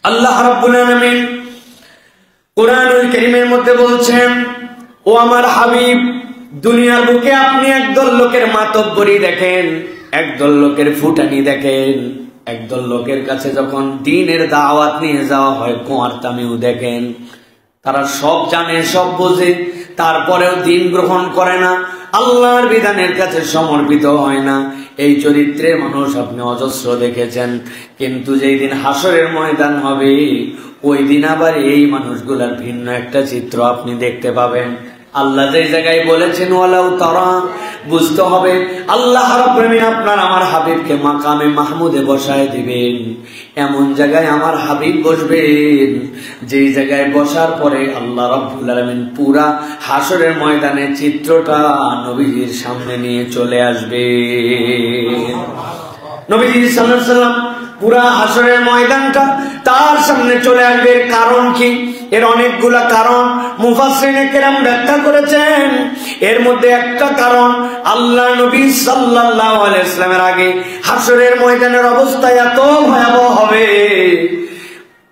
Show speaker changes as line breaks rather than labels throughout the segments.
আল্লাহ রাব্বুল আলামিন কুরআনুল কারীমের মধ্যে বলছেন, ও আমার হাবিব, দুনিয়ার বুকে আপনি একদল লোকের মাতব্বরি দেখেন, একদল লোকের ফুটানি দেখেন, একদল লোকের কাছে যখন দ্বীনের দাওয়াত নিয়ে যাওয়া হয় কোয়ার্তামিও দেখেন। তারা সব জানে, সব বোঝে, তারপরেও দ্বীন গ্রহণ করে না, আল্লাহর বিধানের কাছে সমর্পিত হয় না। এই চরিত্রের মানুষ আপনি অজস্র দেখেছেন। কিন্তু যেই দিন হাসরের ময়দান হবে, ওই দিন আবার এই মানুষগুলার ভিন্ন একটা চিত্র আপনি দেখতে পাবেন। আল্লাহ যে জায়গায় বলেছেন ওয়ালাউ তারা, বুঝতে হবে আল্লাহ রাব্বুল আলামিন আপনার আমার হাবিবকে মাকামে মাহমুদে বসায় দিবেন। এমন জায়গায় আমার হাবিব বসবেন, যেই জায়গায় বসার পরে আল্লাহ রাব্বুল আলামিন পুরা হাসরের ময়দানের চিত্রটা নবীজির সামনে নিয়ে চলে আসবে। নবীজি সাল্লাল্লাহু আলাইহি ওয়াসাল্লাম পুরা হাসরের ময়দানটা তার সামনে চলে আসবে। কারণ কি? এর অনেকগুলা কারণ মুফাসসিরিনে কেরাম ব্যাখ্যা করেছেন। এর মধ্যে একটা কারণ, আল্লাহ নবী সাল্লাল্লাহু আলাইহি ওয়াসাল্লামের আগে হাসরের ময়দানের অবস্থা এত ভয়াবহ হবে,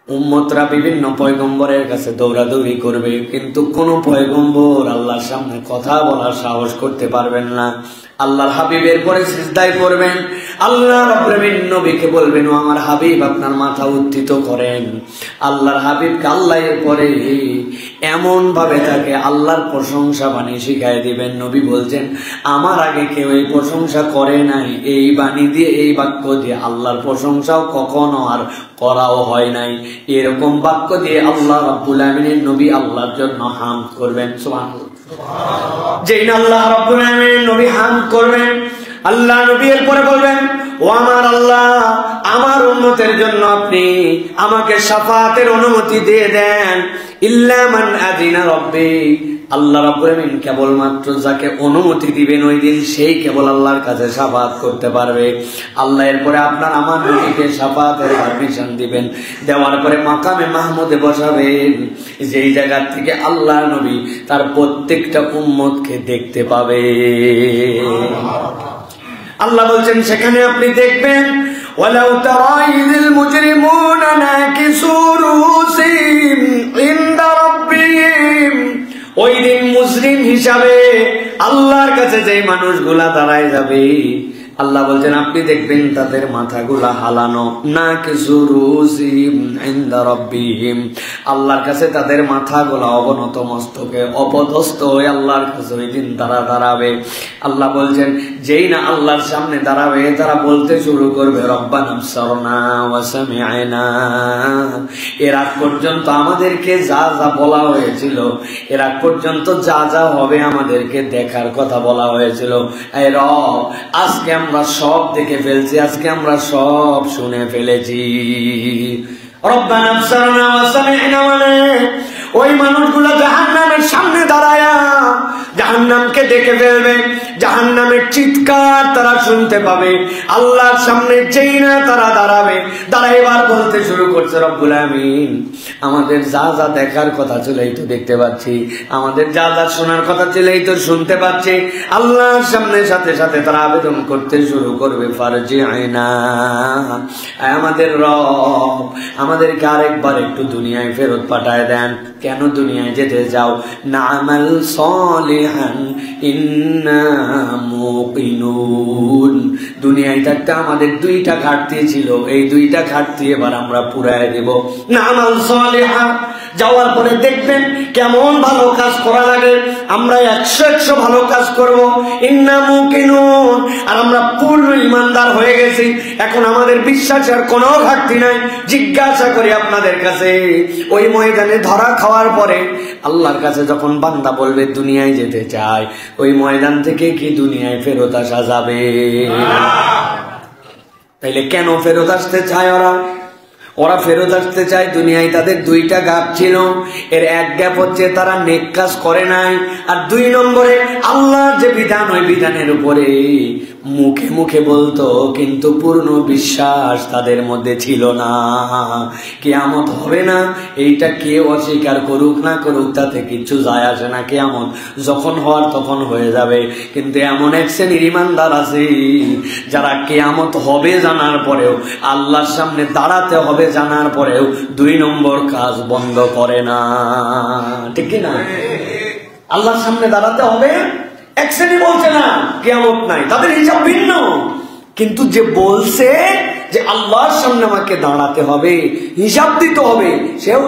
উম্মতরা বিভিন্ন পয়গম্বরের কাছে দৌড়াদৌড়ি করবে, কিন্তু কোন পয়গম্বর আল্লাহর সামনে কথা বলার সাহস করতে পারবেন না। আল্লাহর হাবিবের পরে সিজদায় পড়বেন, আল্লাহ রাব্বুল আলামিন নবীকে বলবেন, ও আমার হাবিব আপনার মাথা উত্থিত করেন। আল্লাহর হাবিবকে আল্লাহ এর পরে এমন ভাবে তাকে আল্লাহর প্রশংসা বাণী শিখায় দিবেন। নবী বলছেন, আমার আগে কেউ এই প্রশংসা করে নাই, এই বাণী দিয়ে, এই বাক্য দিয়ে আল্লাহর প্রশংসাও কখনো আর করাও হয় নাই। এরকম বাক্য দিয়ে আল্লাহ রাব্বুল আলামিনের নবী আল্লাহর জন্য হামদ করবেন। সুবহানাল্লাহ। যেই না আল্লাহ রাব্বুল আলামিনের নবী হামদ করবেন, আল্লাহ নবী এর পরে বলবেন, ও আমার আল্লাহ, আমার উম্মতের জন্য আপনি আমাকে শাফাআতের অনুমতি দিয়ে দেন। ইল্লা মান আযিনা রাব্বি, আল্লাহ রাব্বুল আলামিন কেবলমাত্র যাকে অনুমতি দিবেন ওই দিন সেই কেবল আল্লাহর কাছে শাফাআত করতে পারবে। আল্লাহ এরপরে আপনার আমার নবীকে শাফাআতের পারমিশন দিবেন, দেওয়ার পরে মাকামে মাহমুদে বসাবেন, যেই জায়গা থেকে আল্লাহ নবী তার প্রত্যেকটা উম্মতকে দেখতে পাবে। আল্লাহ বলছেন সেখানে আপনি দেখবেন, ওয়ালাউ তারা ইযিল মুজরিমুনা নাকিসু রুসিহিম ইনদা রাব্বিহিম, ওই দিন মুসলিম হিসাবে আল্লাহর কাছে যেই মানুষগুলা দাঁড়ায় যাবে, আল্লাহ বলছেন আপনি দেখবেন তাদের মাথাগুলা হালানো, না কিছু রুসিহিম ইনদা রাব্বিহিম, আল্লাহর কাছে তাদের মাথাগুলা অবনত মস্তকে অপদস্থ হয়ে আল্লাহর কাছে ওই দিন তারা দাঁড়াবে। আল্লাহ বলছেন যেই না আল্লাহর সামনে দাঁড়াবে, তারা বলতে শুরু করবে, রব্বানা আবসারনা ওয়া সামি'না, এর আগ পর্যন্ত আমাদেরকে যা যা বলা হয়েছিল, এর আগ পর্যন্ত যা যা হবে আমাদেরকে দেখার কথা বলা হয়েছিল, এই রব আজকে আমরা সব দেখে ফেলছি, আজকে আমরা সব শুনে ফেলেছি। রব্বানা আবসারনা ওয়া সামি'না মানে ওই মানুষগুলো জাহান্নামের সামনে দাঁড়ায়া জাহান্নামকে দেখে ফেলবে, জাহান্নামের চিৎকার তারা শুনতে পাবে। আল্লাহর সামনে যেই না তারা দাঁড়াবে, দাঁড়াইবার বলতে শুরু করছে, রব্বুল আমিন আমাদের যা যা দেখার কথা ছিল এই তো দেখতে পাচ্ছি, আমাদের যা যা শোনার কথা ছিল এই তো শুনতে পাচ্ছি। আল্লাহর সামনে সাথে সাথে তারা আবেদন করতে শুরু করবে, ফারজি'না, আমাদের রব আমাদেরকে আরেকবার একটু দুনিয়ায় ফেরত পাঠায় দেন। কেন দুনিয়ায় যেতে যাও? না'মাল সালিহান ইন্না মুকিনুন, দুনিয়ায় থাকতে আমাদের দুইটা ঘাটতি ছিল, এই দুইটা ঘাটতি এবার আমরা পুরায় দেব। না'মাল সালিহা, যাওয়ার পরে দেখবেন কেমন ভালো কাজ করা লাগে, আমরা 100 ভালো কাজ করব। ইন্না মুকিনুন, আর আমরা পূর্ণ ইমানদার হয়ে গেছি, এখন আমাদের বিশ্বাসের কোনো ঘাটতি নাই। জিজ্ঞাসা করি আপনাদের কাছে, ওই ময়দানে ধরা খাওয়ার পরে আল্লাহর কাছে যখন বান্দা বলবে দুনিয়ায় যেতে চায়, ওই ময়দান থেকে কি দুনিয়ায় ফেরত আসা যাবে? তাইলে কেন ফেরত আসতে চায় ওরা? ওরা ফেরত আসতে চায়, দুনিয়ায় তাদের দুইটা গ্যাপ ছিল। এর এক গ্যাপ হচ্ছে তারা নেক কাজ করে নাই, আর 2 নম্বরে আল্লাহর যে বিধান ওই বিধানের উপরে মুখে মুখে বলতো, কিন্তু পূর্ণ বিশ্বাস তাদের মধ্যে ছিল না। কিয়ামত হবে না, এইটা কেউ অস্বীকার করুক না করুক তাতে কিছু যায় আসে না। কিয়ামত যখন হওয়ার তখন হয়ে যাবে। কিন্তু এমন এক শ্রেণীর ঈমানদার আছে যারা কিয়ামত হবে জানার পরেও, আল্লাহর সামনে দাঁড়াতে হবে জানার পরেও 2 নম্বর কাজ বন্ধ করে না। ঠিক কি না? আল্লাহর সামনে দাঁড়াতে হবে, এক শ্রেণী বলছে না কিয়ামত নাই, তাদের হিসাব ভিন্ন। কিন্তু যে বলছে যে আল্লাহর সামনে আমাকে দাঁড়াতে হবে, হিসাব দিতে হবে, সেও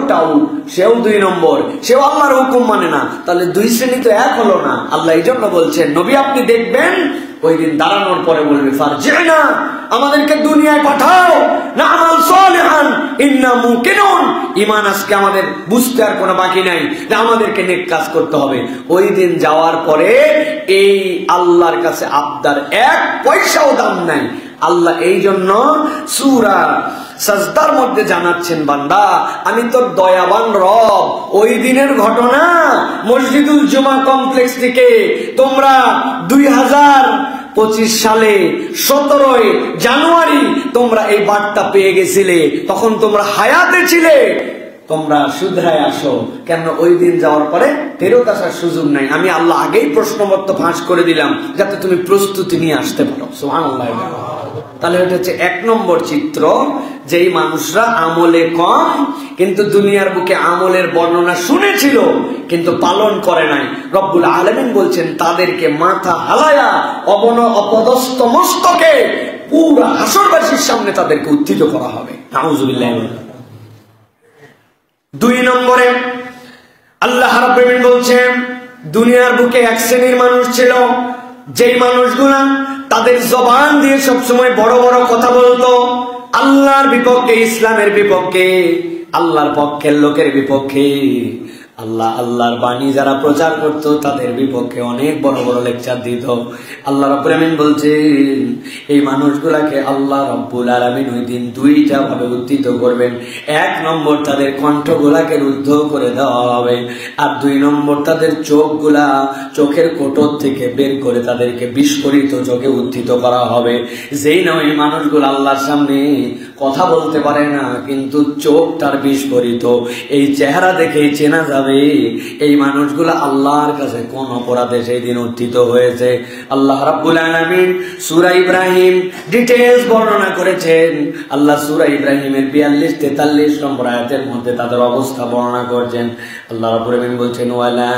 2 নম্বর, সেও আল্লাহর হুকুম মানে না। তাহলে 2 শ্রেণী তো এক হলো না। আল্লাহ এই জন্য বলছেন, নবী আপনি দেখবেন ওই দিন দাঁড়ানোর পরে বলবে, ফারজি'না, আমাদেরকে দুনিয়ায় পাঠাও, না'মাল সালিহান ইন্না মুকিনুন। ঈমান আজকে আমাদের বুঝতে আর কোনো বাকি নাই যে আমাদেরকে নেক কাজ করতে হবে। ওই দিন যাওয়ার পরে এই আল্লাহর কাছে আবদার 1 পয়সাও দাম নাই। আল্লাহ এই জন্য সূরা সাজদার মধ্যে জানাচ্ছেন, বান্দা আমি তোর দয়াবান রব। ওই দিনের ঘটনা, মসজিদুল জুমা কমপ্লেক্স থেকে তোমরা 2025 সালে 17 জানুয়ারি তোমরা এই বার্তা পেয়ে গেছিলে, তখন তোমরা হায়াতে ছিলে। তোমরা শুধরায় আসো, কেন ওই দিন যাওয়ার পরে ফেরত আসার সুযোগ নাই। আমি আল্লাহ আগেই প্রশ্নপত্র ফাঁস করে দিলাম যাতে তুমি প্রস্তুতি নিয়ে আসতে পারো। সুবহানাল্লাহ। তাহলে এটা হচ্ছে 1 নম্বর চিত্র, যেই মানুষরা আমলে কম কিন্তু দুনিয়ার বুকে আমলের বর্ণনা শুনেছিল কিন্তু পালন করে নাই, রব্বুল আলামিন বলছেন তাদেরকে মাথা হালায়া অপদস্থ মস্তকে পুরা হাসরবাসীর সামনে তাদেরকে উত্থিত করা হবে। নাউযুবিল্লাহ। 2 নম্বরে আল্লাহ রাব্বুল আলামিন বলছেন, দুনিয়ার বুকে 1 শ্রেণীর মানুষ ছিল, যেই মানুষগুলা তাদের জবান দিয়ে সবসময় বড় বড় কথা বলতো, আল্লাহর বিপক্ষে, ইসলামের বিপক্ষে, আল্লাহর পক্ষের লোকের বিপক্ষে। আল্লাহর বাণী যারা প্রচার করত তাদের বিপক্ষে অনেক বড় বড় লেকচার দিত। আল্লাহ রাব্বুল আলামিন বলছেন, এই মানুষগুলাকে আল্লাহ রাব্বুল আলামিন ওই দিন 2টা ভাবে উত্থিত করবেন। 1 নম্বর তাদের কণ্ঠগুলাকে রুদ্ধ করে দেওয়া হবে, আর 2 নম্বর তাদের চোখের কোটর থেকে বের করে তাদেরকে বিস্ফোরিত চোখে উত্থিত করা হবে। যেই না ওই মানুষগুলো আল্লাহর সামনে কথা বলতে পারে না কিন্তু চোখ তার বিস্ফোরিত, এই চেহারা দেখেই চেনা যাবে এই মানুষগুলো আল্লাহর কাছে কোন অপরাধে সেই দিন উত্থিত হয়েছে। আল্লাহ রাব্বুল আলামিন সূরা ইব্রাহিম ডিটেইলস বর্ণনা করেছেন। আল্লাহ সূরা ইব্রাহিমের 42-43 নম্বর আয়াতের মধ্যে তাদের অবস্থা বর্ণনা করেছেন। আল্লাহ রাব্বুল আলামিন বলছেন, ওয়ালা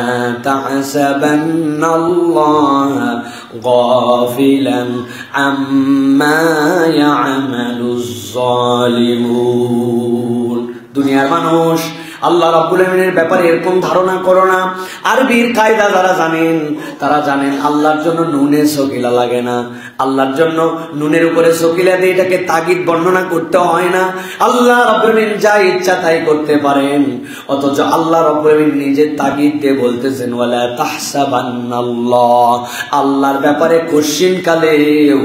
তাহসাবান্নাল্লাহা গাফিলান আম্মা ইয়ামালুজ জালিমুন। দুনিয়ার মানুষ আল্লাহ রাব্বুল আলামিনের ব্যাপারে এরকম ধারণা করো না। আরবির কায়দা যারা জানেন তারা জানেন আল্লাহর জন্য নুনে সকিলা লাগে না। আল্লাহর জন্য নুনের উপরে সকিলা দিয়ে এটাকে তাগিদ বর্ণনা করতে হয় না। আল্লাহ রাব্বুল আলামিন যা ইচ্ছা তাই করতে পারেন, অথচ আল্লাহ রাব্বুল আলামিন নিজের তাগিদ দিয়ে বলতেছেন, ওয়ালা তাহসাবান্নাল্লাহ, আল্লাহর ব্যাপারে কোশ্চিন কালেও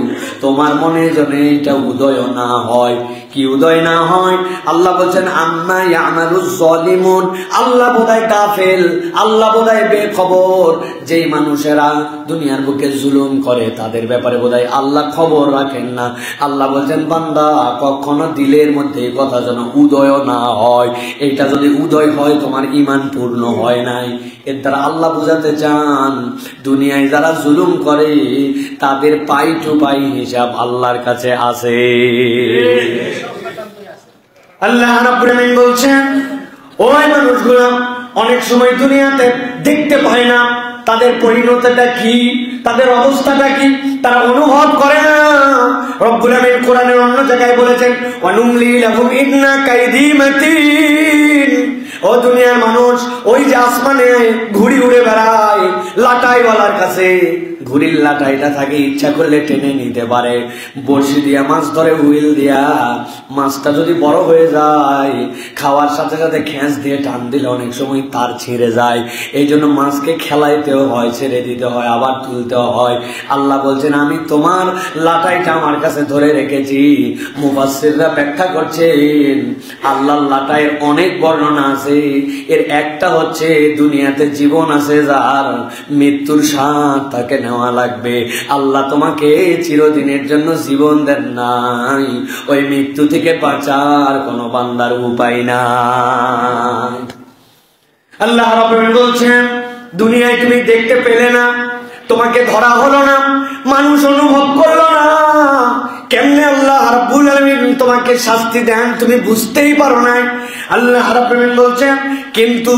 তোমার মনে যেন এটা উদয় না হয়। কি উদয় না হয়? আল্লাহ বলছেন, আম্মা ইয়ামালুজ জালিমুন, আল্লাহ বোধহয় গাফেল, আল্লাহ বোধহয় বেখবর। যেই মানুষেরা দুনিয়ার বুকে জুলুম করে তাদের ব্যাপারে বোধহয় আল্লাহ খবর রাখেন না। আল্লাহ বলছেন, বান্দা কখনো দিলের মধ্যে এই কথা যেন উদয় না হয়। এটা যদি উদয় হয় তোমার ঈমান পূর্ণ হয় নাই। এর দ্বারা আল্লাহ বুঝাতে চান দুনিয়ায় যারা জুলুম করে তাদের পাই টু পাই হিসাব আল্লাহর কাছে আছে। আল্লাহ রাব্বুল আলামিন বলছেন, ওই মানুষগুলো অনেক সময় দুনিয়াতে দেখতে পায় না তাদের পরিণতিটা কি, তাদের অবস্থাটা কি, তারা অনুভব করে না। রব্বুল আলামিন কোরআনের অন্য জায়গায় বলেছেন, ওয়ানুমলি লাহুম ইন্না কাইদি মাতিন। ও দুনিয়ার মানুষ, ওই যে আসমানে ঘুড়ি উড়ে বেড়ায় লাটাইওয়ালার কাছে, ঘুড়ির লাটাইটা থাকে, ইচ্ছা করলে টেনে নিতে পারে। বড়শি দিয়া মাছ ধরে, হুইল দিয়া, মাছটা যদি বড় হয়ে যায় খাওয়ার সাথে সাথে খেঁচ দিয়ে টান দিলে অনেক সময় তার ছিঁড়ে যায়। এই জন্য মাছকে খেলাইতেও হয়, ছেড়ে দিতে হয়, আবার তুলতেও হয়। আল্লাহ বলছেন আমি তোমার লাটাইটা আমার কাছে ধরে রেখেছি। মুফাসসিররা ব্যাখ্যা করছেন আল্লাহর লাটাইয়ের অনেক বর্ণনা আছে। এর একটা হচ্ছে দুনিয়াতে জীবন আছে যার, মৃত্যুর স্বাদ তাকে নেওয়া লাগবে। আল্লাহ তোমাকে চিরদিনের জন্য জীবন দেন নাই, ওই মৃত্যু থেকে বাঁচার কোনো বান্দার উপায় নাই। আল্লাহ রাব্বুল আলামিন বলছেন দুনিয়ায় তুমি দেখতে পেলে না, তোমাকে ধরা হলো না, মানুষ অনুভব করলো না, কেমনে আল্লাহ রাব্বুল আলামিন তোমাকে শাস্তি দেন তুমি বুঝতেই পারো না। আল্লাহ রাব্বুল আলামিন বলছেন কিন্তু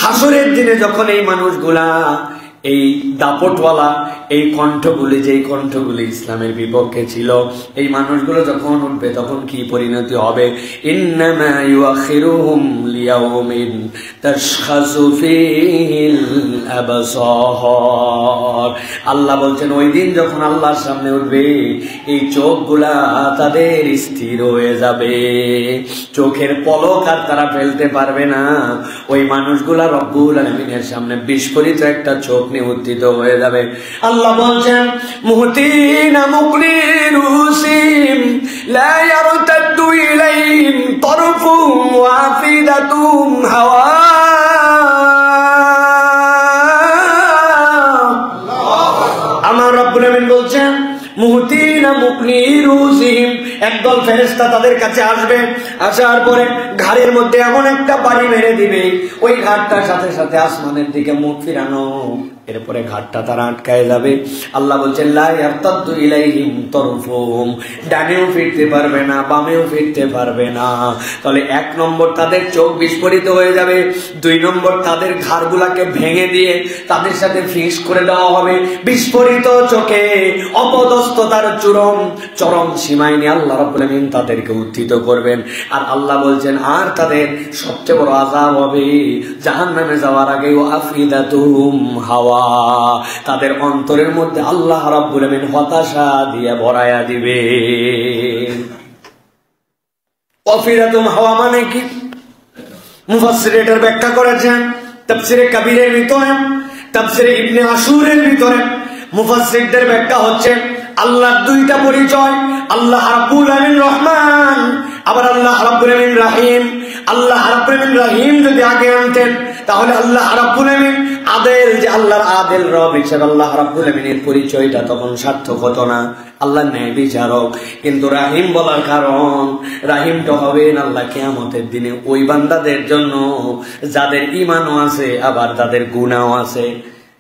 হাসরের দিনে যখন এই মানুষগুলা, এই দাপটওয়ালা এই কণ্ঠগুলি, যেই কণ্ঠগুলি ইসলামের বিপক্ষে ছিল, এই মানুষগুলো যখন উঠবে তখন কি পরিণতি হবে? ইন্নামা ইউআখিরুহুম লিয়াউমিন তাশখাসু ফীহিল আবসার। আল্লাহ বলছেন ওই দিন যখন আল্লাহর সামনে উঠবে এই চোখগুলা তাদের স্থির হয়ে যাবে, চোখের পলক আর তারা ফেলতে পারবে না। ওই মানুষগুলা রব্বুল আলামিনের সামনে বিস্ফোরিত একটা চোখ নিয়ে উত্থিত হয়ে যাবে। আল্লাহ বলছেন মুহতিনা মুকনিরুসিম লা ইয়ারতাদু ইলাইহিম তারফুহুম ওয়া আফিদাতুহুম হাওয়া। আমার রব্বুল আলামিন বলছেন মুহতিনা মুকনিরুসিম, একদল ফেরেশতা তাদের কাছে আসবে, আসার পরে ঘাড়ের মধ্যে এমন একটা বাড়ি মেরে দিবে, ওই ঘাটটার সাথে সাথে আসমানের দিকে মুখ ফিরানো, এরপরে ঘাটটা তারা আটকায় যাবে। আল্লাহ বলছেন লা ইয়ারতাদু ইলাইহিম তারফুহুম, ডানেও ফিরতে পারবে না, বামেও ফিরতে পারবে না। তাহলে এক নম্বর তাদের চোখ বিস্ফোরিত হয়ে যাবে, দুই নম্বর তাদের ঘাড়গুলাকে ভেঙে দিয়ে তাদের সাথে ফিক্স করে দেওয়া হবে। বিস্ফোরিত চোখে অপদস্থতার চরম সীমায় নিয়ে আল্লাহ রাব্বুল আলামিন তাদেরকে উত্থিত করবেন। আর আল্লাহ বলছেন আর তাদের সবচেয়ে বড় আযাব হবে জাহান্নামে যাওয়ার আগে আফিদাতুহুম হাওয়া, তাদের অন্তরের মধ্যে আল্লাহ রাব্বুল আলামিন হতাশা দিয়ে ভরায়া দিবে। আফিদাতুহুম হাওয়া মানে কি? মুফাসসির এটার ব্যাখ্যা করেছেন তাফসীরে কবীরের ভিতরে, তাফসীরে ইবনে আশুরের ভিতরে। মুফাসসিরদের ব্যাখ্যা হচ্ছে আল্লাহর দুইটা পরিচয়, আল্লাহ রাব্বুল আলামিন রহমান, আবার আল্লাহ রাব্বুল আলামিন রহিম। আল্লাহ রাব্বুল আলামিন রহিম যদি আগে আনতেন তাহলে আল্লাহ রাব্বুল আলামিন আদেল, যে আল্লাহর আদেল রব হিসেবে আল্লাহ রাব্বুল আলামিনের পরিচয়টা তখন সার্থক হতো না, আল্লাহ ন্যায় বিচারক। কিন্তু রাহিম বলার কারণ, রাহিমটা হবেন আল্লাহ কিয়ামতের দিনে ওই বান্দাদের জন্য যাদের ঈমানও আছে আবার তাদের গুনাহও আছে।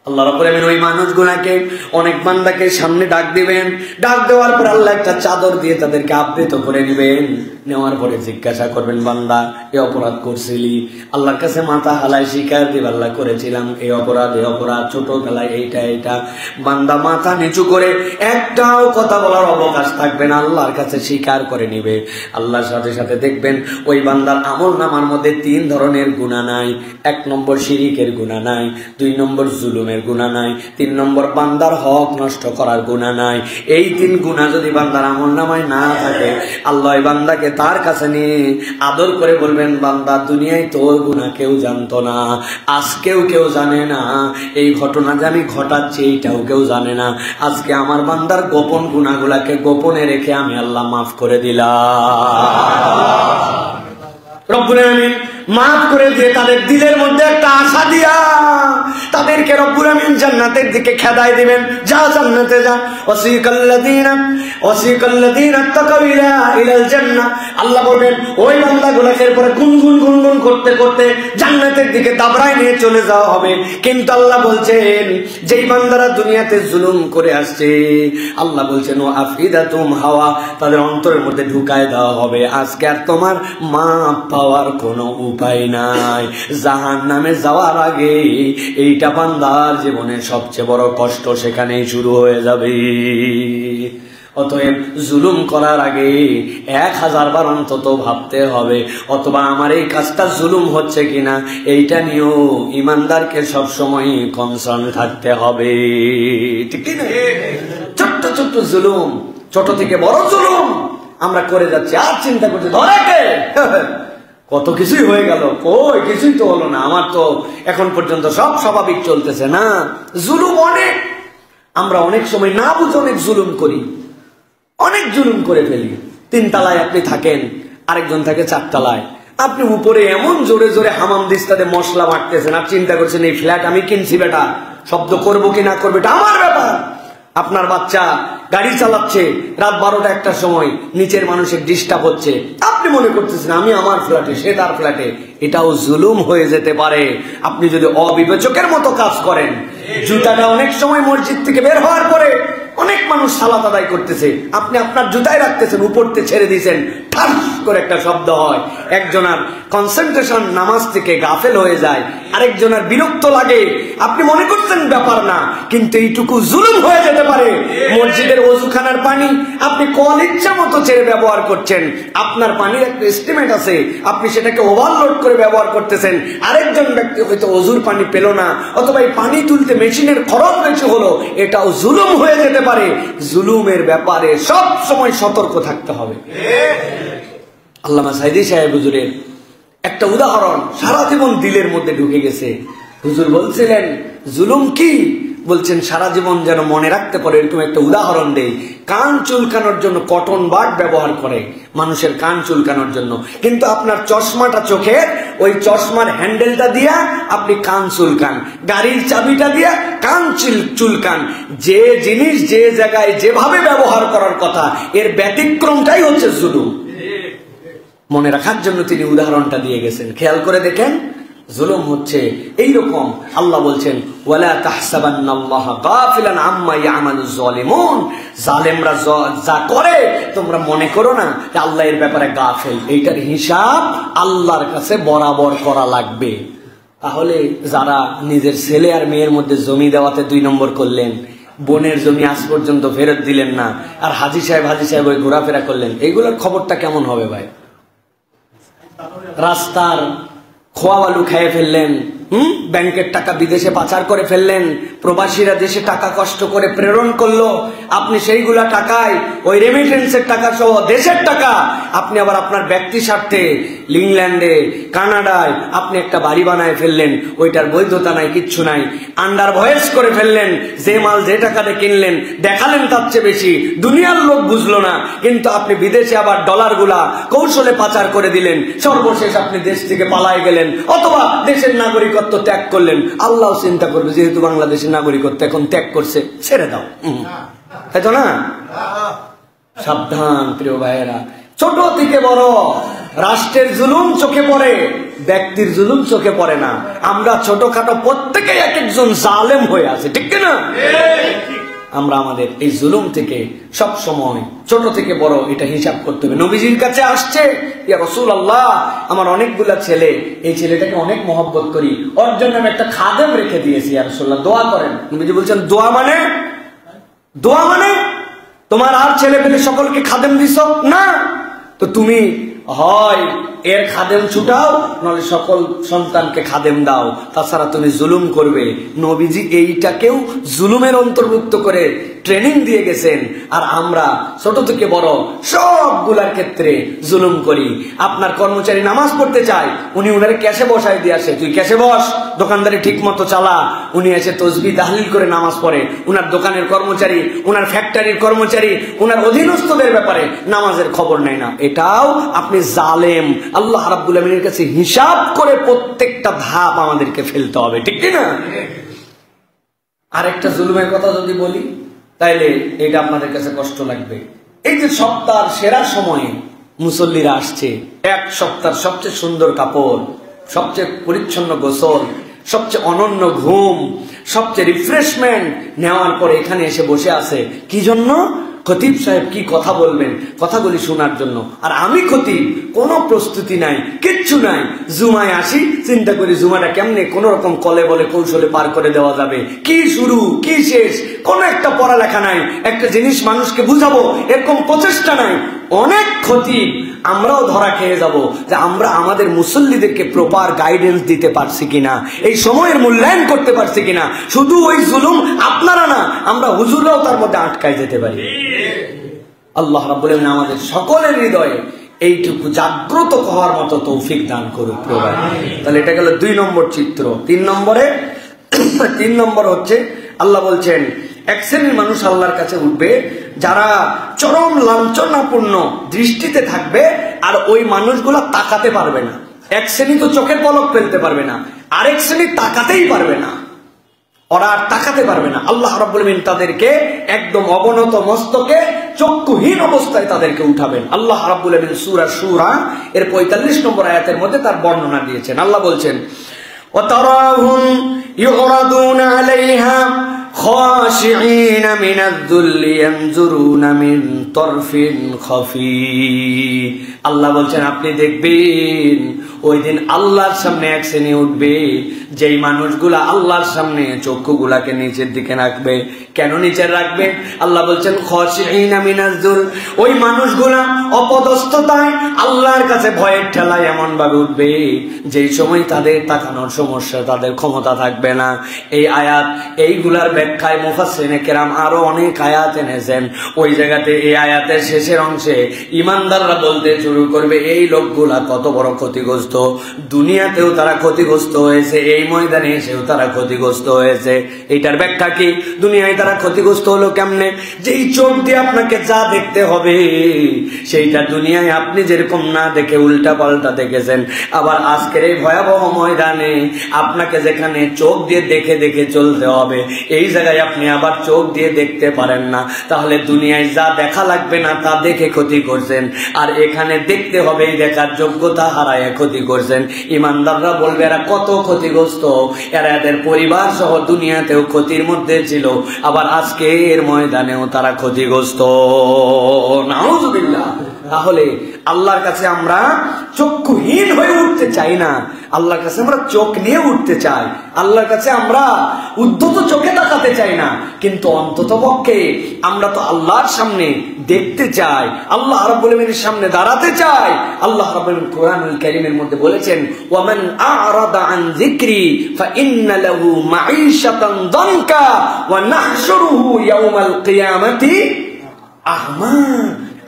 আল্লাহ রাব্বুল আলামিন ওই মানুষগুলোকে, অনেক বান্দাকে সামনে ডাক দিবেন, ডাক দেওয়ার পর আল্লাহ একটা চাদর দিয়ে তাদেরকে আবৃত করে নেবেন, নেওয়ার পরে জিজ্ঞাসা করবেন বান্দা এই অপরাধ করছিলি? আল্লাহর কাছে মাথা হালায় স্বীকার দিবে আল্লাহ করেছিলাম এই অপরাধ ছোটবেলায় এইটা। বান্দা মাথা নিচু করে একটাও কথা বলার অবকাশ থাকবে না, আল্লাহর কাছে স্বীকার করে নিবে। আল্লাহর সাথে সাথে দেখবেন ওই বান্দার আমল নামার মধ্যে 3 ধরনের গুনাহ নাই। 1 নম্বর শিরিকের গুনাহ নাই, 2 নম্বর জুলুমের গুনাহ নাই, 3 নম্বর বান্দার হক নষ্ট করার গুনাহ নাই। এই 3 গুনাহ যদি বান্দার আমল নামায় না থাকে, আল্লাহ এই বান্দাকে তার কাছে নিয়ে আদর করে বলবেন বান্দা দুনিয়ায় তোর গুনাহ কেউ জানতো না, আজকেও কেউ জানে না, এই ঘটনা যে আমি ঘটাচ্ছি এইটাও কেউ জানে না, আজকে আমার বান্দার গোপন গুনাহগুলাকে গোপনে রেখে আমি আল্লাহ মাফ করে দিলাম। রব্বুল আলামিন মাফ করে দিয়ে তাদের দিলের মধ্যে একটা আশা দিয়া তাদেরকে রব্বুল আলামিন জান্নাতের দিকে খেদাই দিবেন, যা জান্নাতে যা। ওয়াসিকাল্লাযীনা তাকাউ ইলাল জান্নাহ, আল্লাহ বলবেন ওই বান্দাগুলোকে এরপরে গুনগুন করতে করতে জান্নাতের দিকে দাবড়ায় নিয়ে চলে যাওয়া হবে। কিন্তু আল্লাহ বলছেন যেই বান্দারা দুনিয়াতে জুলুম করে আসছে, আল্লাহ বলছেন ও আফিদাতুম হাওয়া, তাদের অন্তরের মধ্যে ঢুকায় দেওয়া হবে। আজকে আর তোমার মাপ পাওয়ার কোনো উপায় নাই। জাহান্নামে যাওয়ার আগে এইটা বান্দার জীবনের সবচেয়ে বড় কষ্ট সেখানেই শুরু হয়ে যাবে। অতএব জুলুম করার আগে 1000 বার অন্তত ভাবতে হবে, অথবা আমার এই কাজটা জুলুম হচ্ছে কিনা এইটা নিয়েও ইমানদারকে সবসময় কনসার্ন থাকতে হবে। ঠিক না? ছোট্ট ছোট্ট জুলুম, ছোট থেকে বড় জুলুম আমরা করে যাচ্ছি, আর চিন্তা করছি ধরে কে? কত কিছুই হয়ে গেল, কই কিছুই তো হলো না, আমার তো এখন পর্যন্ত সব স্বাভাবিক চলতেছে। না, জুলুম অনেক। আমরা অনেক সময় না বুঝে অনেক জুলুম করি, অনেক জুলুম করে ফেলি। 3 তলায় আপনি থাকেন, আরেকজন থাকে 4 তলায়। আপনি উপরে এমন জোরে জোরে হামাম দিস্তাতে মশলা বাটতেছেন, আর চিন্তা করছেন এই ফ্ল্যাট আমি কিনছি, বেটা শব্দ করবো কি না করবো এটা আমার ব্যাপার। আপনার বাচ্চা গাড়ি চালাচ্ছে রাত 12টা 1টার সময়, নিচের মানুষের ডিস্টার্ব হচ্ছে, আপনি মনে করতেছেন আমি আমার ফ্ল্যাটে, সে তার ফ্ল্যাটে। এটাও জুলুম হয়ে যেতে পারে আপনি যদি অবিবেচকের মতো কাজ করেন। জুতাটা অনেক সময় মসজিদ থেকে বের হওয়ার পরে অনেক মানুষ সালাত আদায় করতেছে, আপনি আপনার জুতায় রাখতেছেন, উপরতে ছেড়ে দিয়েছেন, ঠাস করে একটা শব্দ হয়, একজনের কনসেন্ট্রেশন নামাজ থেকে গাফেল হয়ে যায়, আরেকজনের বিরক্ত লাগে। আপনি মনে করছেন ব্যাপার না, কিন্তু এইটুকু জুলুম হয়ে যেতে পারে। মসজিদের ওযুখানার পানি আপনি কল ইচ্ছা মতো ছেড়ে ব্যবহার করছেন, আপনার পানির একটা এস্টিমেট আছে, আপনি সেটাকে ওভারলোড করে ব্যবহার করতেছেন। আরেকজন ব্যক্তি হয়তো ওযুর পানি পেল না, অথবা এই পানি তুলতে মেশিনের খরচ বেশি হলো, এটাও জুলুম হয়ে যেতে পারে। জুলুমের ব্যাপারে সব সময় সতর্ক থাকতে হবে। আল্লামা সাইদি সাহেব হুজুরের একটা উদাহরণ সারা জীবন দিলের মধ্যে ঢুকে গেছে। হুজুর বলছিলেন জুলুম কি, বলছেন সারা জীবন যেন মনে রাখতে পারে এরকম একটা উদাহরণ দেই। কান চুলকানোর জন্য কটন বাড ব্যবহার করে মানুষের কান চুলকানোর জন্য, কিন্তু আপনার চশমাটা চোখের, ওই চশমার হ্যান্ডেলটা দিয়া আপনি কান চুলকান, গাড়ির চাবিটা দিয়া কান চুলকান। যে জিনিস যে জায়গায় যেভাবে ব্যবহার করার কথা, এর ব্যতিক্রমটাই হচ্ছে জুলুম। মনে রাখার জন্য তিনি উদাহরণটা দিয়ে গেছেন। খেয়াল করে দেখেন, জুলুম হচ্ছে এইরকম। আল্লাহ বলছেন ওয়ালা তাহসাবান্নাল্লাহা গাফিলান আম্মা ইয়ামালুজ জালিমুন, জালেমরা যা করে তোমরা মনে করো না যে আল্লাহ এর ব্যাপারে গাফেল। এইটার হিসাব আল্লাহর কাছে বরাবর করা লাগবে। তাহলে যারা নিজের ছেলে আর মেয়ের মধ্যে জমি দেওয়াতে 2 নম্বর করলেন, বোনের জমি আজ পর্যন্ত ফেরত দিলেন না, আর হাজী সাহেব ওই ঘোরাফেরা করলেন, এইগুলোর খবরটা কেমন হবে ভাই? রাস্তার খোয়া বালু খেয়ে ফেললেন, ব্যাংকের টাকা বিদেশে পাচার করে ফেললেন, প্রবাসীরা দেশে টাকা কষ্ট করে প্রেরণ করলো, আপনি সেইগুলা টাকায় ওই রেমিটেন্সের টাকা সহ দেশের টাকা আপনি আবার আপনার ব্যক্তি স্বার্থে ইংল্যান্ডে কানাডায় আপনি একটা বাড়ি বানায় ফেললেন, ওইটার বৈধতা নাই, কিচ্ছু নাই, আন্ডার ভয়েস করে ফেললেন। যে মাল যে টাকাতে কিনলেন দেখালেন তার চেয়ে বেশি, দুনিয়ার লোক বুঝলো না, কিন্তু আপনি বিদেশে আবার ডলারগুলা কৌশলে পাচার করে দিলেন। সর্বশেষ আপনি দেশ থেকে পালায় গেলেন, অথবা দেশের নাগরিকত্ব ত্যাগ করলেন। আল্লাহ চিন্তা করবে যেহেতু বাংলাদেশের নাগরিকত্ব এখন ত্যাগ করছে, ছেড়ে দাও, তাই তো না? সাবধান প্রিয় ভাইয়েরা, ছোট থেকে বড় রাষ্ট্রের জুলুম চোখে পড়ে, ব্যক্তির জুলুম চোখে পড়ে না। আমরা ছোটখাটো প্রত্যেকেই এক একজন জালেম হয়ে আছে, ঠিক না? আমরা আমাদের এই জুলুম থেকে সব সময় ছোট থেকে বড় এটা হিসাব করতে হবে। নবীজির কাছে আসছে, ইয়া রাসূলুল্লাহ আমার অনেকগুলা ছেলে, এই ছেলেটাকে অনেক মহব্বত করি, ওর জন্য আমি একটা খাদেম রেখে দিয়েছি, ইয়া রাসূলুল্লাহ দোয়া করেন। নবীজি বলছেন দোয়া মানে তোমার আর ছেলে পেলে সকলকে খাদেম দিছ না, তো তুমি হয় এর খাদেম ছুটাও, নাহলে সকল সন্তানকে খাদেম দাও, তাছাড়া তুমি জুলুম করবে। নবীজি এইটাকেও জুলুমের অন্তর্ভুক্ত করে ট্রেনিং দিয়ে গেছেন। আর আমরা ছোট থেকে বড় সবগুলার ক্ষেত্রে জুলুম করি। আপনার কর্মচারী নামাজ পড়তে চায়, উনি উনারে ক্যাশে বসাই দিয়ে আসে, তুই ক্যাশে বস, দোকানদারি ঠিক মতো চালা, উনি এসে তসবিহ তাহলিল করে নামাজ পড়ে। উনার দোকানের কর্মচারী, উনার ফ্যাক্টরির কর্মচারী, উনার অধীনস্থদের ব্যাপারে নামাজের খবর নেয় না, এটাও আপনি জালেম। আল্লাহ রাব্বুল আমিনের কাছে হিসাব করে প্রত্যেকটা ধাপ আমাদেরকে ফেলতে হবে, ঠিক না? আরেকটা জুলুমের কথা যদি বলি তাইলে এটা আপনাদের কাছে কষ্ট লাগবে। এই যে সপ্তাহের সেরা সময়ে মুসল্লিরা আসছে, এক সপ্তাহের সবচেয়ে সুন্দর কাপড়, সবচেয়ে পরিচ্ছন্ন গোসল, সবচেয়ে অনন্য ঘুম, সবচেয়ে রিফ্রেশমেন্ট নেওয়ার পরে এখানে এসে বসে আছে কি জন্য? খতিব সাহেব কি কথা বলবেন, কথাগুলি শোনার জন্য। আর আমি খতিব, কোনো প্রস্তুতি নাই, কিচ্ছু নাই। জুমায় আসি, চিন্তা করি জুমাটা কেমনে কোন রকম কলে বলে কৌশলে পার করে দেওয়া যাবে, কি শুরু কি শেষ, কোন একটা পড়ালেখা নাই, একটা জিনিস মানুষকে বুঝাবো এরকম প্রচেষ্টা নাই। অনেক খতিব আমরাও ধরা খেয়ে যাব যে আমরা আমাদের মুসল্লিদেরকে প্রপার গাইডেন্স দিতে পারছি কিনা, এই সময়ের মূল্যায়ন করতে পারছি কিনা। শুধু ওই জুলুম আপনারা না, আমরা হুজুররাও তার মধ্যে আটকায় যেতে পারি। আল্লাহ রাব্বুল আলামিন আমাদের সকলের হৃদয়ে এইটুকু জাগ্রত হওয়ার মতো তৌফিক দান করুক প্রভু। তাহলে এটা গেল 2 নম্বর চিত্র। 3 নম্বর হচ্ছে আল্লাহ বলছেন এক শ্রেণীর মানুষ আল্লাহর কাছে উঠবে যারা চরম লাঞ্ছনাপূর্ণ দৃষ্টিতে থাকবে, আর ওই মানুষগুলা তাকাতে পারবে না। এক শ্রেণী তো চোখের পলক ফেলতে পারবে না, আরেক শ্রেণী তাকাতেই পারবে না, ওরা আর তাকাতে পারবে না। আল্লাহ রাব্বুল আলামিন তাদেরকে একদম অবনত মস্তকে চক্ষুহীন অবস্থায় তাদেরকে উঠাবেন। আল্লাহ রাব্বুল আলামিন সূরা শুরা এর 45 নম্বর আয়াতের মধ্যে তার বর্ণনা দিয়েছেন। আল্লাহ বলছেন ওয়াতারাহুম ইউরাদুনা আলাইহা খাশিঈন মিনায-যুল্লি ইয়ানজুরুনা মিন তারফিন খাফি। আল্লাহ বলছেন আপনি দেখবেন ওই দিন আল্লাহর সামনে এক শ্রেণী উঠবে যেই মানুষগুলা আল্লাহর সামনে চক্ষুগুলাকে নিচের দিকে রাখবে। কেন নিচে রাখবে? আল্লাহ বলছেন খাশিঈনা মিনায-যুল, ওই মানুষগুলা অপদস্থতায় আল্লাহর কাছে ভয়ের ঠেলায় এমন ভাবে উঠবে যেই সময় তাদের তাকানোর সমস্যা, তাদের ক্ষমতা থাকবে না। এই আয়াত এইগুলার ব্যাখ্যায় মুফাসসিরিনে কেরাম আরো অনেক আয়াত এনেছেন। ওই জায়গাতে এই আয়াতের শেষের অংশে ইমানদাররা বলতে শুরু করবে এই লোকগুলা কত বড় ক্ষতিগ্রস্ত, দুনিয়াতেও তারা ক্ষতিগ্রস্ত হয়েছে, এই ময়দানে এসেও তারা ক্ষতিগ্রস্ত হয়েছে। এইটার ব্যাখ্যা কি? দুনিয়ায় তারা ক্ষতিগ্রস্ত হলো কেমনে? যেই চোখ দিয়ে আপনাকে যা দেখতে হবে সেইটা দুনিয়ায় আপনি যেরকম না দেখে উল্টা পাল্টা দেখেছেন, আবার আজকের এই ভয়াবহ ময়দানে আপনাকে যেখানে চোখ দিয়ে দেখে দেখে চলতে হবে এই জায়গায় আপনি আবার চোখ দিয়ে দেখতে পারেন না। তাহলে দুনিয়ায় যা দেখা লাগবে না তা দেখে ক্ষতি করছেন, আর এখানে দেখতে হবে এই দেখার যোগ্যতা হারায় ক্ষতি করছেন। ইমানদাররা বলবে এরা কত ক্ষতিগ্রস্ত, এরা এদের পরিবার সহ দুনিয়াতেও ক্ষতির মধ্যে ছিল, আবার আজকের ময়দানেও তারা ক্ষতিগ্রস্ত। নাউযুবিল্লাহ। তাহলে আল্লাহর কাছে আমরা চক্ষুহীন হয়ে উঠতে চাই না, আল্লাহর কাছে আমরা চোখ নিয়ে উঠতে চাই। আল্লাহর কাছে আমরা উদ্ধত চোখে তাকাতে চাই না, কিন্তু অন্তত পক্ষে আমরা তো আল্লাহর সামনে দেখতে চাই, আল্লাহ রাব্বুল আলামিনের সামনে দাঁড়াতে চাই। আল্লাহ রাব্বুল আলামিন কোরআনুল কারীমের মধ্যে বলেছেন ওয়ামান আ'রাদা আন যিকরি ফাইন্না লাহু মাঈশাতান দানকা ওয়া নাহশুরুহু ইয়াওমাল কিয়ামাতি আ'মা।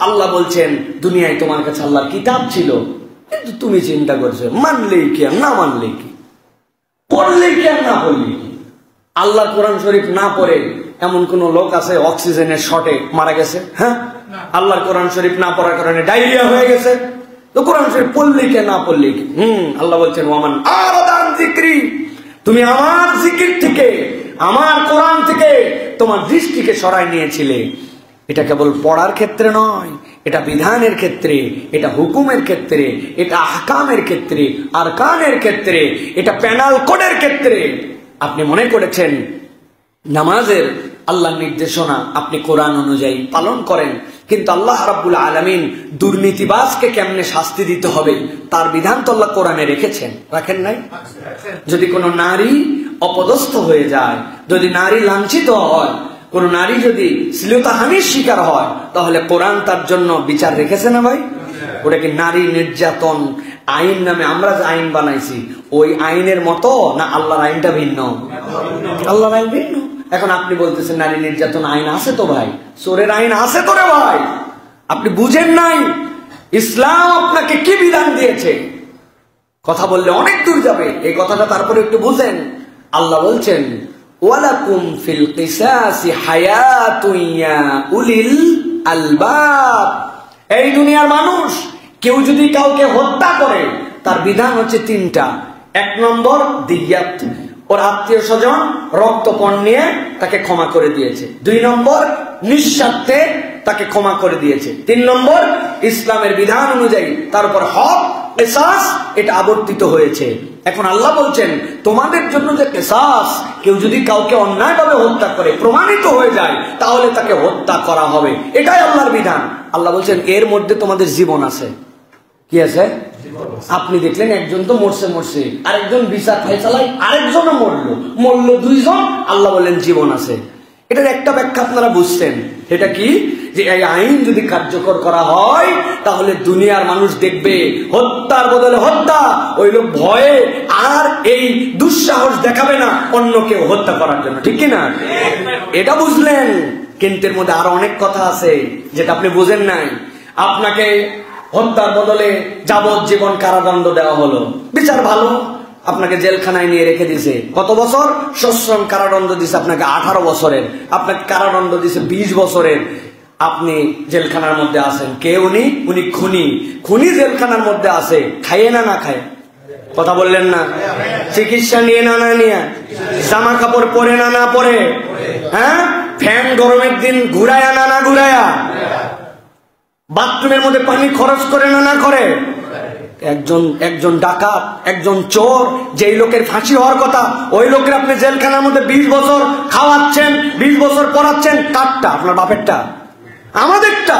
আল্লাহ বলছেন দুনিয়ায় তোমার কাছে আল্লাহর কিতাব ছিল, কিন্তু তুমি চিন্তা করছো মানলেই কি আর না মানলেই কি, পড়লেই কি আর না পড়লেই কি। আল্লাহ কোরআন শরীফ না পড়ে এমন কোন লোক আছে অক্সিজেনের শর্টে মারা গেছে? হ্যাঁ। আল্লাহর কোরআন শরীফ না পড়ার কারণে ডায়রিয়া হয়ে গেছে, তো কোরআন শরীফ পড়লেই কি না পড়লেই কি। আল্লাহ বলছেন ওয়ামান আ'রাদা আন যিকরি, তুমি আমার জিকির থেকে আমার কোরআন থেকে তোমার দৃষ্টিকে সরাই নিয়েছিলে। এটা কেবল পড়ার ক্ষেত্রে নয়, এটা বিধানের ক্ষেত্রে, এটা হুকুমের ক্ষেত্রে, এটা আহকামের ক্ষেত্রে, আরকানের ক্ষেত্রে, এটা পেনাল কোডের ক্ষেত্রে। আপনি মনে করেছেন নামাজের আল্লাহর নির্দেশনা আপনি কোরআন অনুযায়ী পালন করেন, কিন্তু আল্লাহ রাব্বুল আলামিন দুর্নীতিবাজকে কেমনে শাস্তি দিতে হবে তার বিধান তো আল্লাহ কোরআনে রেখেছেন, রাখেন নাই? যদি কোনো নারী অপদস্থ হয়ে যায়, যদি নারী লাঞ্ছিত হয়, কোন নারী যদি শ্লীলতাহানির শিকার হয়, তাহলে কোরআন তার জন্য বিচার রেখেছে না ভাই? ওটাকে নারী নির্যাতন আইন নামে আমরা যে আইন বানাইছি ওই আইনের মতো না আল্লাহর আইনটা ভিন্ন? আল্লাহর আইন ভিন্ন। এখন আপনি বলতেছেন নারী নির্যাতন আইন আছে তো ভাই, চোরের আইন আছে তো রে ভাই, আপনি বুঝেন নাই ইসলাম আপনাকে কি বিধান দিয়েছে। কথা বললে অনেক দূর যাবে, এই কথাটা তারপরে একটু বুঝেন। আল্লাহ বলছেন ওয়ালাকুম ফিল কিসাসি হায়াতুন ইয়া উলিল আলবাব। এই দুনিয়ার মানুষ কেউ যদি কাউকে হত্যা করে তার বিধান হচ্ছে 3টা। 1 নম্বর দিয়াত, ওর আত্মীয় স্বজন রক্তপণ নিয়ে তাকে ক্ষমা করে দিয়েছে। 2 নম্বর নিঃস্বার্থে তাকে ক্ষমা করে দিয়েছে। 3 নম্বর ইসলামের বিধান অনুযায়ী তার উপর হক কিসাস এটা আবর্তিত হয়েছে। এখন আল্লাহ বলছেন তোমাদের জন্য যে কিসাস, কেউ যদি কাউকে অন্যায়ভাবে হত্যা করে প্রমাণিত হয়ে যায় তাহলে তাকে হত্যা করা হবে, এটাই আল্লাহর বিধান। আল্লাহ বলছেন এর মধ্যে তোমাদের জীবন আছে। কি আছে? আপনি দেখলেন একজন তো মরছে, আরেকজন বিচার ফাইসালায় আরেকজনও মরলো 2 জন, আল্লাহ বললেন জীবন আছে। এটার একটা ব্যাখ্যা আপনারা বুঝছেন, এটা কি যে এই আইন যদি কার্যকর করা হয় তাহলে দুনিয়ার মানুষ দেখবে হত্যার বদলে হত্যা, ওই লোক ভয়ে আর এই দুঃসাহস দেখাবে না অন্য কেউ হত্যা করার জন্য, ঠিক কিনা? এটা বুঝলেন, কিন্তু এর মধ্যে আরো অনেক কথা আছে যেটা আপনি বুঝেন নাই। আপনাকে হত্যার বদলে যাবজ্জীবন কারাদণ্ড দেওয়া হলো, বিচার ভালো, আপনাকে জেলখানায় নিয়ে রেখে দিছে কত বছর? সশ্রম কারাদণ্ড দিছে আপনাকে 18 বছরের, আপনাকে কারাদণ্ড দিছে 20 বছরের। আপনি জেলখানার মধ্যে আছেন। কে উনি? উনি খুনি। খুনি জেলখানার মধ্যে আছে, খাইয়ে না খায়? কথা বললেন না? চিকিৎসা নিয়ে না নিয়ে, জামা কাপড় পরে না পরে, হ্যাঁ, ফ্যান গরমের দিন ঘুরায়া না ঘুরায়া, বাথরুমের মধ্যে পানি খরচ করে না করে, একজন ডাকাত, একজন চোর, যেই লোকের ফাঁসি হওয়ার কথা ওই লোকের আপনি জেলখানার মধ্যে 20 বছর খাওয়াচ্ছেন, 20 বছর পড়াচ্ছেন। কারটা? আপনার বাপেরটা? আমাদেরটা।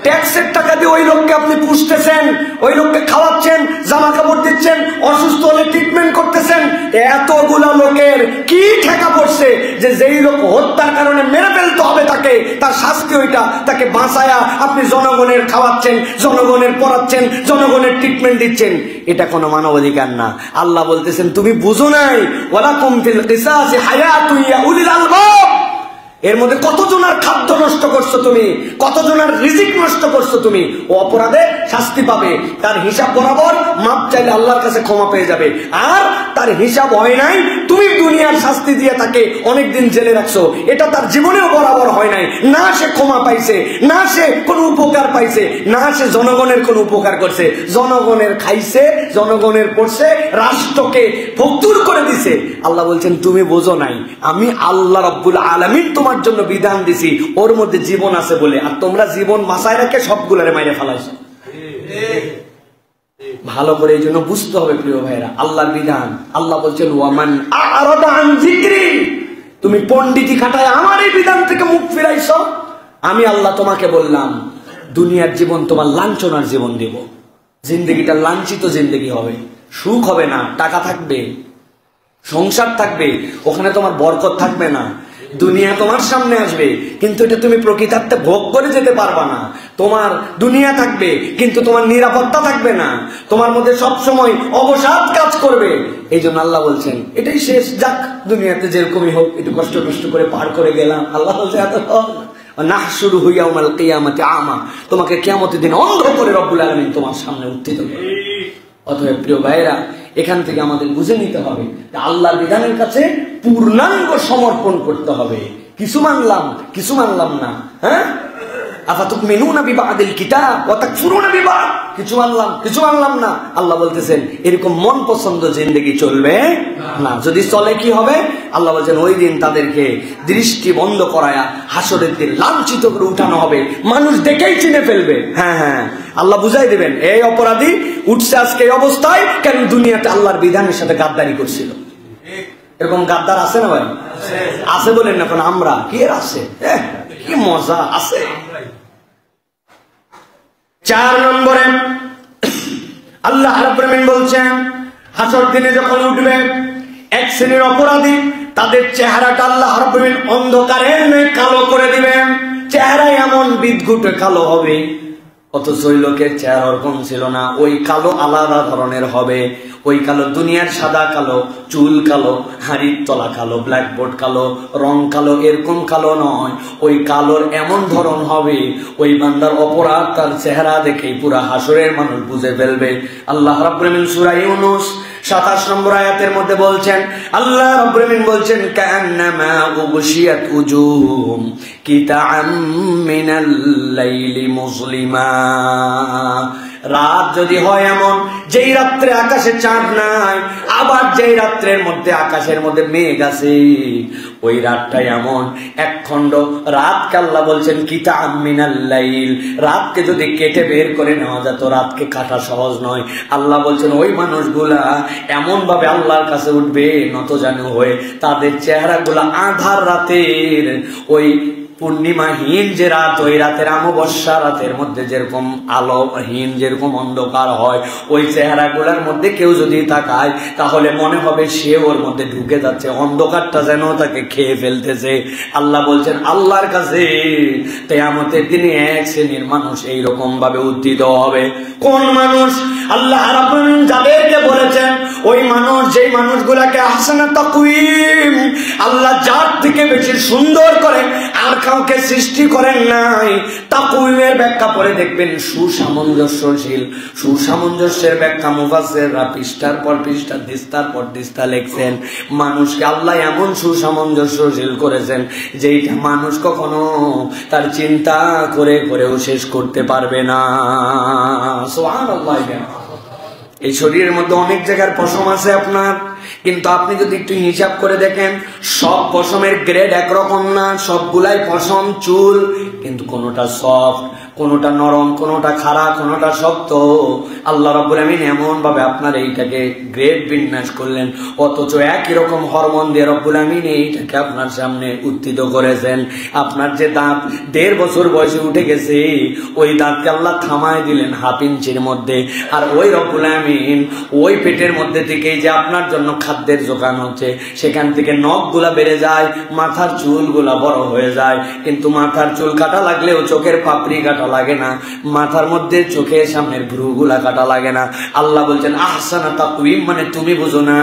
ট্যাক্সের টাকা দিয়ে ওই লোককে আপনি পুষতেছেন, ওই লোককে খাওয়াচ্ছেন, জামা কাপড় দিচ্ছেন, অসুস্থ হলে ট্রিটমেন্ট করতেছেন। এতগুলা লোকের কি ঠেকা পড়ছে যে যেই লোক হত্যার কারণে মেরে ফেলতে হবে তাকে, তার শাস্তি ওইটা, তাকে বাঁচায়া আপনি জনগণের খাওয়াচ্ছেন, জনগণের পড়াচ্ছেন, জনগণের ট্রিটমেন্ট দিচ্ছেন। এটা কোনো মানবাধিকার না। আল্লাহ বলতেছেন তুমি বুঝো নাই, ওয়ালাকুম ফিল কিসাসি হায়াতুন ইয়া উলিল আলবাব। এর মধ্যে কতজনের খাদ্য নষ্ট করছো তুমি, কতজনের রিজিক নষ্ট করছো তুমি। ও অপরাধে শাস্তি পাবে, তার হিসাব বরাবর মাপ চাইলে আল্লাহর কাছে ক্ষমা পেয়ে যাবে। আর তার হিসাব হয় নাই, তুমি দুনিয়ার শাস্তি দিয়ে তাকে অনেকদিন জেলে রাখছো, এটা তার জীবনেও বরাবর হয় নাই। না সে ক্ষমা পাইছে, না সে কোনো উপকার পাইছে, না সে জনগণের কোনো উপকার করছে। জনগণের খাইছে, জনগণের পড়ছে, রাষ্ট্রকে ফতুর করে দিছে। আল্লাহ বলছেন তুমি বোঝো নাই, আমি আল্লাহ রাব্বুল আলামিন তোমার জন্য বিধান দিছি, ওর মধ্যে জীবন আছে বলে, আর তোমরা জীবন বাঁচায় রেখে সবগুলারে মাইরে ফেলাইছো। ভালো করে এই জন্য বুঝতে হবে প্রিয় ভাইরা আল্লাহর বিধান। আল্লাহ বলছেন ওয়ামান আরাদা আন যিকরি, তুমি পণ্ডিতি খাটায় আমার এই বিধান থেকে মুখ ফিরাইছো, আমি আল্লাহ তোমাকে বললাম দুনিয়ার জীবন তোমার লাঞ্ছনার জীবন দেব। জিন্দেগিটা লাঞ্ছিত জিন্দেগি হবে, সুখ হবে না। টাকা থাকবে, সংসার থাকবে, ওখানে তোমার বরকত থাকবে না। দুনিয়া তোমার সামনে আসবে, কিন্তু এটা তুমি প্রকৃতার্থে ভোগ করে যেতে পারবা না। তোমার দুনিয়া থাকবে, কিন্তু তোমার নিরাপত্তা থাকবে না। তোমার মধ্যে সবসময় অবসাদ কাজ করবে। এই জন্য আল্লাহ বলছেন এটাই শেষ, যাক দুনিয়াতে যেরকমই হোক একটু কষ্ট করে পার করে গেলাম। আল্লাহ বলছে এত না শুরু হইয়া উমাল কিয়ামতে আমা, তোমাকে কিয়ামতের দিন অন্ধ করে রব্বুল আলামিন তোমার সামনে উত্থিত করবে। অতএব প্রিয় ভাইরা, এখান থেকে আমাদের বুঝে নিতে হবে যে আল্লাহর বিধানের কাছে পূর্ণাঙ্গ সমর্পণ করতে হবে। কিছু মানলাম না, হ্যাঁ, আফাতুমিনুনা বিবাদিল কিতাব ওয়া তাকফুরুনা বিবাদ, কিছু মানলাম না। আল্লাহ বলতেছেন এরকম মন পছন্দ জিন্দেগি চলবে না। যদি চলে কি হবে? আল্লাহ বলছেন ওই দিন তাদেরকে দৃষ্টি বন্ধ করায়া হাসরের দিন লাঞ্ছিত করে উঠানো হবে, মানুষ দেখেই চিনে ফেলবে। হ্যাঁ, আল্লাহ বুঝাই দেবেন এই অপরাধী উঠছে আজকে এই অবস্থায়, কেন দুনিয়াতে আল্লাহর বিধানের সাথে গাদ্দারি করছিল। এরকম গাদ্দার আছে না ভাই? আছে বলেন না, আমরা কি এর আছে, কি মজা আছে। 4 নম্বরে আল্লাহ রাব্বুল আলামিন বলছেন হাসর দিনে যখন উঠবে এক শ্রেণীর অপরাধী, তাদের চেহারাটা আল্লাহ রাব্বুল আলামিন অন্ধকারের ন্যায় কালো করে দিবেন। চেহারা এমন বিদঘুটে কালো হবে, অথচ ওই লোকের চেহারা ওরকম ছিল না। ওই কালো আলাদা ধরনের হবে। ওই কালো দুনিয়ার সাদা কালো, চুল কালো, হাড়ির তলা কালো, ব্ল্যাকবোর্ড কালো, রং কালো, এরকম কালো নয়। ওই কালোর এমন ধরন হবে, ওই বান্দার অপরাধ তার চেহারা দেখেই পুরা হাসরের মানুষ বুঝে ফেলবে। আল্লাহ রাব্বুল আলামিন সূরা ইউনূস 27 নম্বর আয়াতের মধ্যে বলছেন, আল্লাহ রাব্বুল আলামিন বলছেন কাআন্নামা উগশিয়াত উজুহুম কিতাআম মিনাল লাইলি মুজলিমা। রাত যদি হয় এমন যেই রাত্রে আকাশে চাঁদ নাই, আবার যেই রাত্রের মধ্যে আকাশের মধ্যে মেঘ আছে, ওই রাতটা এমন একখণ্ড রাতকে আল্লাহ বলছেন কিতাআম মিনাল লাইল। রাতকে যদি কেটে বের করে নেওয়া যেত, রাতকে কাটা সহজ নয়। আল্লাহ বলছেন ওই মানুষগুলা এমন ভাবে আল্লাহর কাছে উঠবে নতজানু হয়ে, তাদের চেহারাগুলা আধার রাতের ওই পূর্ণিমাহীন যে রাত, ওই রাতের অমাবস্যা রাতের মধ্যে যেরকম আলোহীন, যেরকম অন্ধকার হয়, ওই চেহারাগুলোর মধ্যে কেউ যদি তাকায় তাহলে মনে হবে সে ওর মধ্যে ঢুকে যাচ্ছে, অন্ধকারটা যেন তাকে খেয়ে ফেলতেছে। আল্লাহ বলছেন আল্লাহর কাছে কিয়ামতের দিনে এক শ্রেণীর মানুষ এইরকম ভাবে উত্থিত হবে। কোন মানুষ? আল্লাহ রাব্বুল আলামিন যাদেরকে বলেছেন ওই মানুষ, যেই মানুষগুলাকে আহসানা তাকওয়িম, আল্লাহ যার থেকে বেশি সুন্দর করে আর কাউকে সৃষ্টি করেন নাই। তাকওয়িমের ব্যাখ্যা পরে দেখবেন সুসামঞ্জস্যশীল। সুসামঞ্জস্যের ব্যাখ্যা মুফাসসিররা পৃষ্ঠার পর পৃষ্ঠা, দিস্তার পর দিস্তা লিখছেন। মানুষকে আল্লাহ এমন সুসামঞ্জস্যশীল করেছেন যেটা মানুষ কখনো তার চিন্তা করে করেও শেষ করতে পারবে না। সুবহানাল্লাহ। এই শরীরের মধ্যে অনেক জায়গার পশম আছে আপনার, কিন্তু আপনি যদি একটু হিসাব করে দেখেন সব পশমের গ্রেড একরকম না, সবগুলাই পশম চুল, কিন্তু কোনোটা সফট, কোনোটা নরম, কোনোটা খাড়া, কোনোটা শক্ত। আল্লাহ রাব্বুল আমিন এমন ভাবে আপনার এইটাকে গ্রেড বিন্যাস করলেন, অথচ একই রকম হরমোন দিয়ে রব্বুল আমিন এইটাকে আপনার সামনে উত্থিত করেছেন। আপনার যে দাঁত 1.5 বছর বয়সে উঠে গেছে, ওই দাঁতকে আল্লাহ থামায় দিলেন 1/2 ইঞ্চির মধ্যে। আর ওই রব্বুল আমিন ওই পেটের মধ্যে থেকেই যে আপনার জন্য খাদ্যের যোগান হচ্ছে, সেখান থেকে নখগুলা বেড়ে যায়, মাথার চুলগুলা বড় হয়ে যায়। কিন্তু মাথার চুল কাটা লাগলেও চোখের পাপড়ি কাটা লাগে না, মাথার মধ্যে চোখের সামনের ভ্রুগুলা কাটা লাগে না। আল্লাহ বলছেন আহসানা তাকওয়িম, মানে তুমি বুঝো না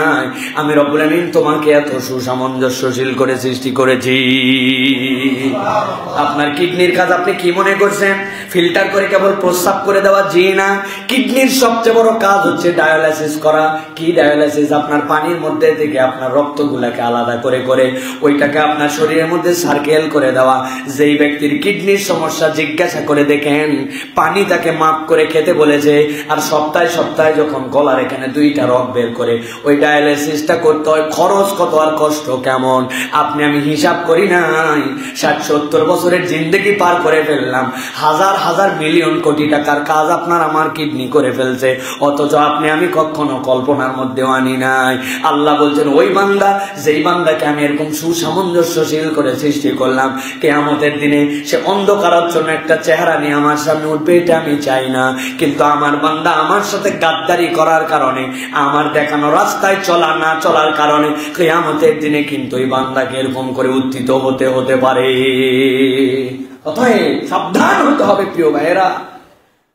আমি রব্বুল আমিন তোমাকে এত সুসামঞ্জস্যশীল করে সৃষ্টি করেছি। আপনার কিডনির কাজ আপনি কি মনে করছেন? ফিল্টার করে কেবল প্রস্রাব করে দেওয়া? জি না। কিডনির সবচেয়ে বড় কাজ হচ্ছে ডায়ালাইসিস করা। কি ডায়ালাইসিস? আপনার পানির মধ্যে থেকে আপনার রক্তগুলাকে আলাদা করে করে ওইটাকে আপনার শরীরের মধ্যে সার্কেল করে দেওয়া। যেই ব্যক্তির কিডনির সমস্যা জিজ্ঞাসা করে দেখেন, পানি তাকে মাপ করে খেতে বলেছে, আর সপ্তাহে সপ্তাহে যখন গলার এখানে 2টা রগ বের করে ওই ডায়ালাইসিসটা করতে হয়, খরচ কত আর কষ্ট কেমন আপনি আমি হিসাব করি নাই। 60-70 বছরের জিন্দেগি পার করে ফেললাম, হাজার হাজার মিলিয়ন কোটি টাকার কাজ আপনার আমার কিডনি করে ফেলছে, অথচ আপনি আমি কখনো কল্পনার মধ্যেও আনি নাই। আল্লাহ বলছেন ওই বান্দা, যেই বান্দাকে আমি এরকম সুসামঞ্জস্যশীল করে সৃষ্টি করলাম, কিয়ামতের দিনে সে অন্ধকারাচ্ছন্ন একটা চেহারা নিয়ে আমার সামনে উঠবে, এটা আমি চাই না। কিন্তু আমার বান্দা আমার সাথে গাদ্দারি করার কারণে, আমার দেখানো রাস্তায় চলা না চলার কারণে কিয়ামতের দিনে কিন্তু এই বান্দাকে এরকম করে উত্থিত হতে পারে। অতএব সাবধান হতে হবে প্রিয় ভাইয়েরা।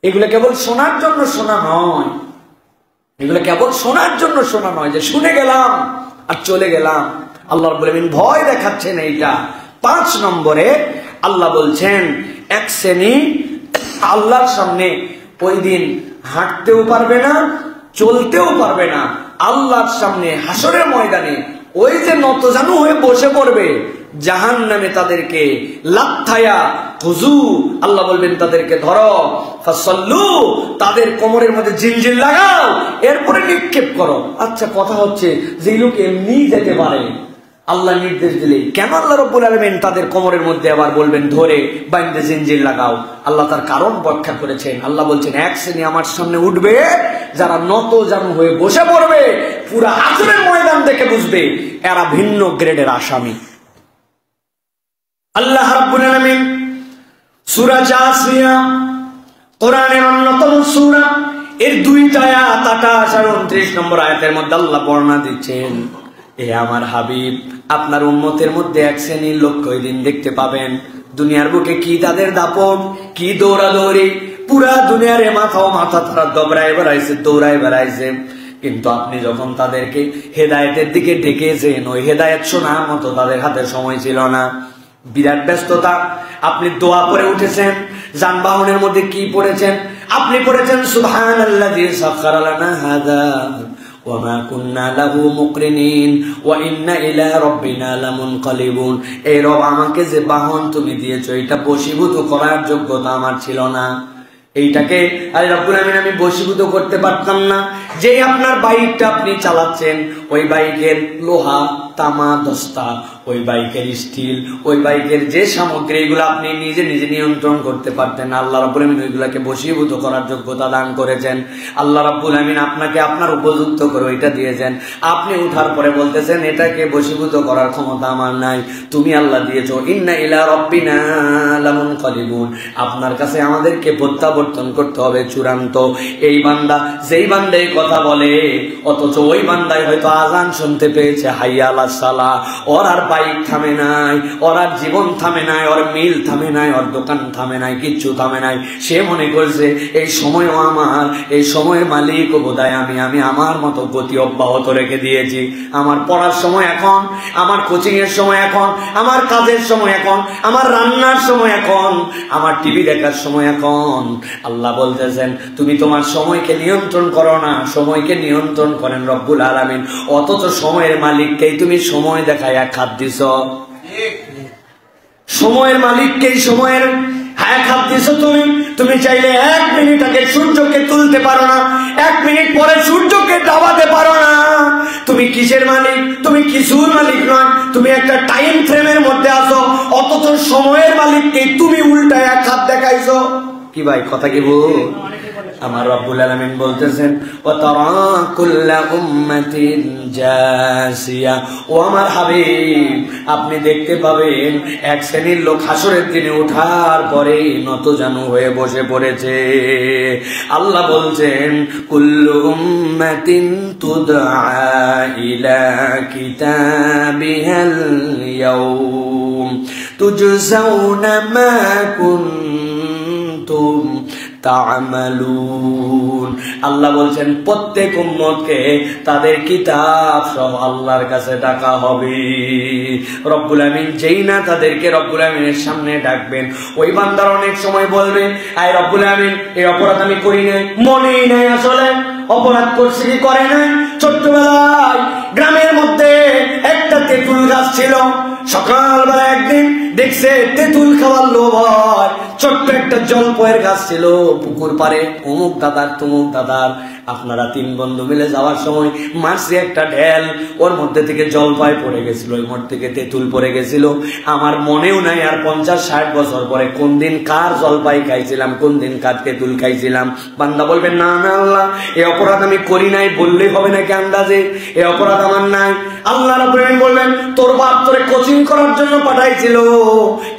এগুলো কেবল শোনার জন্য শোনা নয়, এগুলো কেবল শোনার জন্য শোনা নয় যে শুনে গেলাম আর চলে গেলাম। আল্লাহ রাব্বুল আমিন ভয় দেখাচ্ছেন এইটা। 5 নম্বরে আল্লাহ বলছেন এক শ্রেণী আল্লাহর সামনে ওই দিন হাঁটতেও পারবে না, চলতেও পারবে না। আল্লাহর সামনে হাসরের ময়দানে ওই যে নতজানু হয়ে বসে পড়বে, জাহান্নামে তাদেরকে লাথায়া খুজু, আল্লাহ বলবেন তাদেরকে ধরো, ফাসাল্লু, তাদের কোমরের মধ্যে জিনজির লাগাও, এরপরে নিক্ষেপ করো। আচ্ছা, কথা হচ্ছে যে লোক এমনি যেতে পারে, আল্লাহ নির্দেশ দিলে কেন আল্লাহ রাব্বুল আলামিন তাদের কোমরের মধ্যে আবার বলবেন ধরে বাইন্ধে জিনজির লাগাও? আল্লাহ তার কারণ ব্যাখ্যা করেছেন। আল্লাহ বলছেন এক শ্রেণী আমার সামনে উঠবে যারা নতজানু হয়ে বসে পড়বে, পুরা হাসরের ময়দান দেখে বুঝবে এরা ভিন্ন গ্রেডের আসামি। আল্লাহ রাব্বুল আলামিন সূরা জাসিয়া, কোরআনের অন্যতম সূরা, এর 2টা আয়াত 28 আর 29 নম্বর আয়াতের মধ্যে আল্লাহ বর্ণনা দিচ্ছেন, এ আমার হাবিব, আপনার উম্মতের মধ্যে এক শ্রেণীর লোককে ওই দিন দেখতে পাবেন, দুনিয়ার বুকে কি তাদের দাপট, কি দৌড়াদৌড়ি, পুরা দুনিয়ার মাথা তারা দবড়ায় বেড়াইছে, দৌড়ায় বেড়াইছে। কিন্তু আপনি যখন তাদেরকে হেদায়েতের দিকে ডেকেছেন, ওই হেদায়েত শোনার মতো তাদের হাতে সময় ছিল না, বিরাট ব্যস্ততা। আপনি দোয়া পড়ে উঠেছেন, যানবাহনের মধ্যে কি পড়েছেন? আপনি পড়েছেন সুবহানাল্লাযী সাখারা লানা হাযা ওয়া মা কুন্না লাহু মুকরিনিন ওয়া ইন্না ইলা রাব্বিনা লামুনকালিবুন। এই রব, আমাকে যে বাহন তুমি দিয়েছো এটা বশীভূত করার যোগ্যতা আমার ছিল না। এইটাকে আল্লাহ রাব্বুল আমিন আমি বশীভূত করতে পারতাম না। যেই আপনার বাইকটা আপনি চালাচ্ছেন, ওই বাইকের লোহা, তামা, দস্তা, ওই বাইকের স্টিল, ওই বাইকের যে সামগ্রী, এগুলো আপনি নিজে নিজে নিয়ন্ত্রণ করতে পারতেন। আল্লাহ রাব্বুল আমিন ওইগুলাকে বশীভূত করার যোগ্যতা দান করেছেন। আল্লাহ রাব্বুল আমিন আপনাকে আপনার উপযুক্ত করে ওইটা দিয়েছেন। আপনি উঠার পরে বলতেছেন এটাকে বশীভূত করার ক্ষমতা আমার নাই, তুমি আল্লাহ দিয়েছো। ইন্না ইলা রাব্বিনা লামুনকালিবুন, আপনার কাছে আমাদেরকে প্রত্যাবর্তন করতে হবে চূড়ান্ত। এই বান্দা, যেই বান্দা এই কথা বলে, অথচ ওই বান্দায় হয়তো আযান শুনতে পেয়েছে, হাইয়া আলা সালা। ওর আর বাইক থামে নাই, ওর আর জীবন থামে নাই, ওর মিল থামে নাই, ওর দোকান থামে নাই, কিচ্ছু থামে নাই। সে মনে করছে এই সময়ও আমার, এই সময়ের মালিক ও বোধহয় আমি আমার মতো গতি অব্যাহত রেখে দিয়েছি। আমার পড়ার সময় এখন, আমার কোচিং এর সময় এখন, আমার কাজের সময় এখন, আমার রান্নার সময় এখন, আমার টিভি দেখার সময় এখন। আল্লাহ বলতেছেন তুমি তোমার সময়কে নিয়ন্ত্রণ করো না, সময়কে নিয়ন্ত্রণ করেন রব্বুল আলামিন। অথচ সময়ের মালিককেই তুমি সময় দেখায় খাত দিছ, সময়ের মালিককেই সময়ের খাত দিছ তুমি। তুমি চাইলে 1 মিনিট আগে সূর্যকে তুলতে পারো না, 1 মিনিট পরে সূর্যকে দাবাতে পারো না। তুমি কিসের মালিক? তুমি কিছুর মালিক নয়, তুমি একটা টাইম ফ্রেমের মধ্যে আছো। অথচ সময়ের মালিককে তুমি উল্টায় খাত দেখাইছো। কি ভাই কথা কি বল? আমার রব্বুল আলামিন বলতেছেন ওয়াতারা কুল্লা উম্মাতিন জাসিয়া। ও আমার হাবিব, আপনি দেখতে পাবেন এক শ্রেণীর লোক হাসরের দিনে ওঠার পরে নতজানু হয়ে বসে পড়েছে। আল্লাহ বলছেন কুল্লু উম্মাতিন তুদআ ইলা কিতাবিহাল ইয়াউম তুজজাউনা মা কুনতুম তা'মালুন। আল্লাহ বলছেন প্রত্যেক উম্মতকে তাদের কিতাব সব আল্লাহর কাছে ডাকা হবে। রব্বুল আমিন যেই না তাদেরকে রব্বুল আমিনের সামনে ডাকবেন, ওই বান্দার অনেক সময় বলবে আয় রব্বুল আমিন এই অপরাধ আমি করি নাই, মনেই নাই আসলে অপরাধ করছে কি করে নাই। ছোট্টবেলায় গ্রামের মধ্যে একটা তেঁতুল গাছ ছিল। সকালবেলা একদিন দেখছে তেঁতুল খাওয়ার লোভ হয়। ছোট্ট একটা জলপয়ের গাছ ছিল পুকুর পারে, অমুক দাদার তমুক দাদার। আপনারা 3 বন্ধু মিলে যাওয়ার সময় মারছে একটা ঢেল, ওর মধ্যে থেকে জলপাই পড়ে গেছিল, ওই মধ্যে থেকে তেঁতুল পড়ে গেছিল। আমার মনেও নাই আর 50-60 বছর পরে কোন দিন কার জলপাই খাইছিলাম, কোন দিন কার তেঁতুল খাইছিলাম। বান্দা বলবেন না না আল্লাহ এই অপরাধ আমি করি নাই, বললেই হবে নাকি আন্দাজে? এই অপরাধ আমার নাই। আল্লাহ রাব্বুল আলামিন বলবেন তোর বাপ তোরে কোচিং করার জন্য পাঠাইছিল,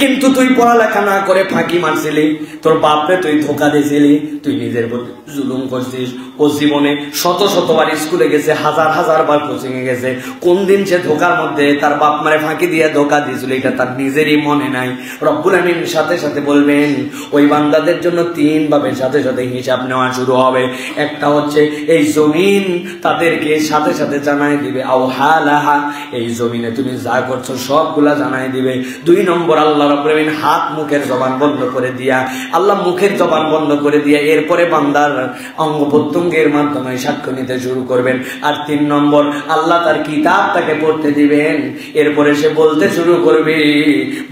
কিন্তু তুই পড়ালেখা না করে ফাঁকি মারছিলি, তোর বাপরে তুই ধোকা দিয়েছিলি, তুই নিজের প্রতি জুলুম করছিস। ও জীবনে শত শতবার স্কুলে গেছে, হাজার বার কোচিং এ গেছে, কোন দিন সে ধোকার মধ্যে তার বাপ মারে ফাঁকি দিয়ে ধোকা দিয়েছিল এটা তার নিজেরই মনে নাই। রব্বুল আমিন সাথে সাথে বলবেন ওই বান্দাদের জন্য 3 ভাবে সাথে সাথে হিসাব নেওয়া শুরু হবে। একটা হচ্ছে এই জমিন তাদেরকে সাথে সাথে জানাই দিবে আও হালাহা, এই জমিনে তুমি যা করছো সবগুলা জানাই দিবে। 2 নম্বর আল্লাহ রাব্বুল আমিন হাত মুখের জবান বন্ধ করে দিয়া, আল্লাহ মুখের জবান বন্ধ করে দিয়া এরপরে বান্দার অঙ্গ প্রত্যঙ্গের মাধ্যমে সাক্ষ্য নিতে শুরু করবেন। আর 3 নম্বর আল্লাহ তার কিতাব তাকে পড়তে দিবেন, এরপরে সে বলতে শুরু করবে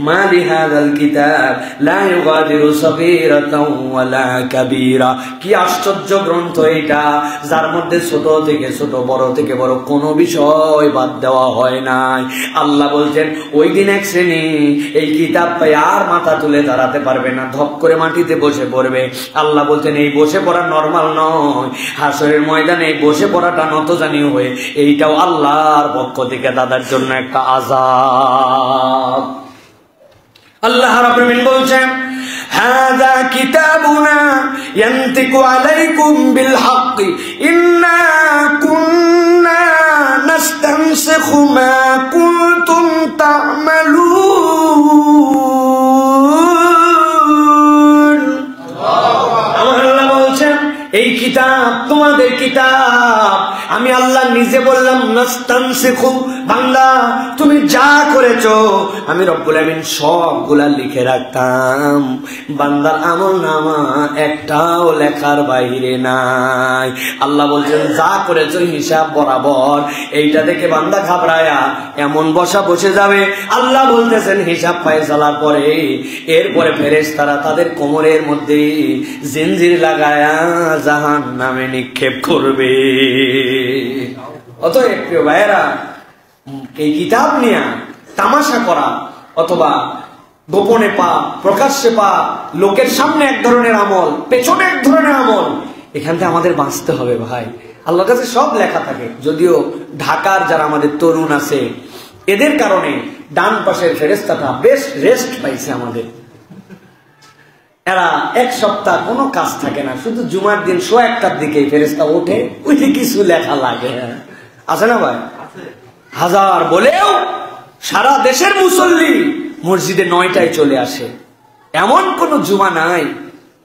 মা লিহাযাল কিতাব লা ইউগাদিরু সাগীরাতাও ওয়ালা কাবীরা। কি আশ্চর্য গ্রন্থ এটা, যার মধ্যে ছোট থেকে ছোট, বড় থেকে বড় কোনো বিষয় বাদ দেওয়া হয় নাই। আল্লাহ বলছেন ওই দিন এক শ্রেণী এই কিতাব পাই আর মাথা তুলে দাঁড়াতে পারবে না, ধপ করে মাটিতে বসে পড়বে। আল্লাহ বলছেন এই বসে পড়া নরমাল নয়, হাসরের ময়দানে এই বসে পড়াটা নতজানি হয়ে এইটাও আল্লাহর পক্ষ থেকে তাদের জন্য একটা আযাব। আল্লাহ রাব্বুল আমিন বলছেন হাযা কিতাবুনা ইয়ানতিকু আলাইকুম বিল হাক্কি ইন্না কুন্না নাস্তানসিখু মা কুনতুম তা'মালুন। আল্লাহ বলছেন এই কিতাব তোমাদের কিতাব, আমি আল্লাহ নিজে বললাম নাস্তানসিখু, বান্দা তুমি যা করেছো আমি রব্বুল আমিন সবগুলা লিখে রাখতাম। বান্দার আমলনামা একটাও লেখার বাইরে নাই। আল্লাহ বলছেন যা করেছো হিসাব বরাবর। এইটা দেখে বান্দা ঘাবড়ায়া এমন বসে যাবে। আল্লাহ বলতেছেন হিসাব ফায়সালার পরে এরপরে ফেরেশতারা তাদের কোমরের মধ্যে জিনজির লাগায়া জাহান্নামে নিক্ষেপ করবে। অতএব প্রিয় ভাইয়েরা, এই কিতাব নিয়ে তামাশা করা অথবা গোপনে পাপ, প্রকাশ্যে পাপ, লোকের সামনে এক ধরনের আমল, পেছনে এক ধরনের আমল, এখান থেকে আমাদের বাঁচতে হবে ভাই। আল্লাহর কাছে সব লেখা থাকে। যদিও ঢাকার যারা আমাদের তরুণ আছে এদের কারণে ডান পাশের ফেরেশতাটা বেশ রেস্ট পাইছে আমাদের। এরা 1 সপ্তাহ কোনো কাজ থাকে না, শুধু জুমার দিন 1:15 দিকে ফেরেশতা ওঠে, ওইটা কিছু লেখা লাগে। আছে না ভাই? হাজার বলেও সারা দেশের মুসল্লি মসজিদে 9টায় চলে আসে। এমন কোন জুমা নাই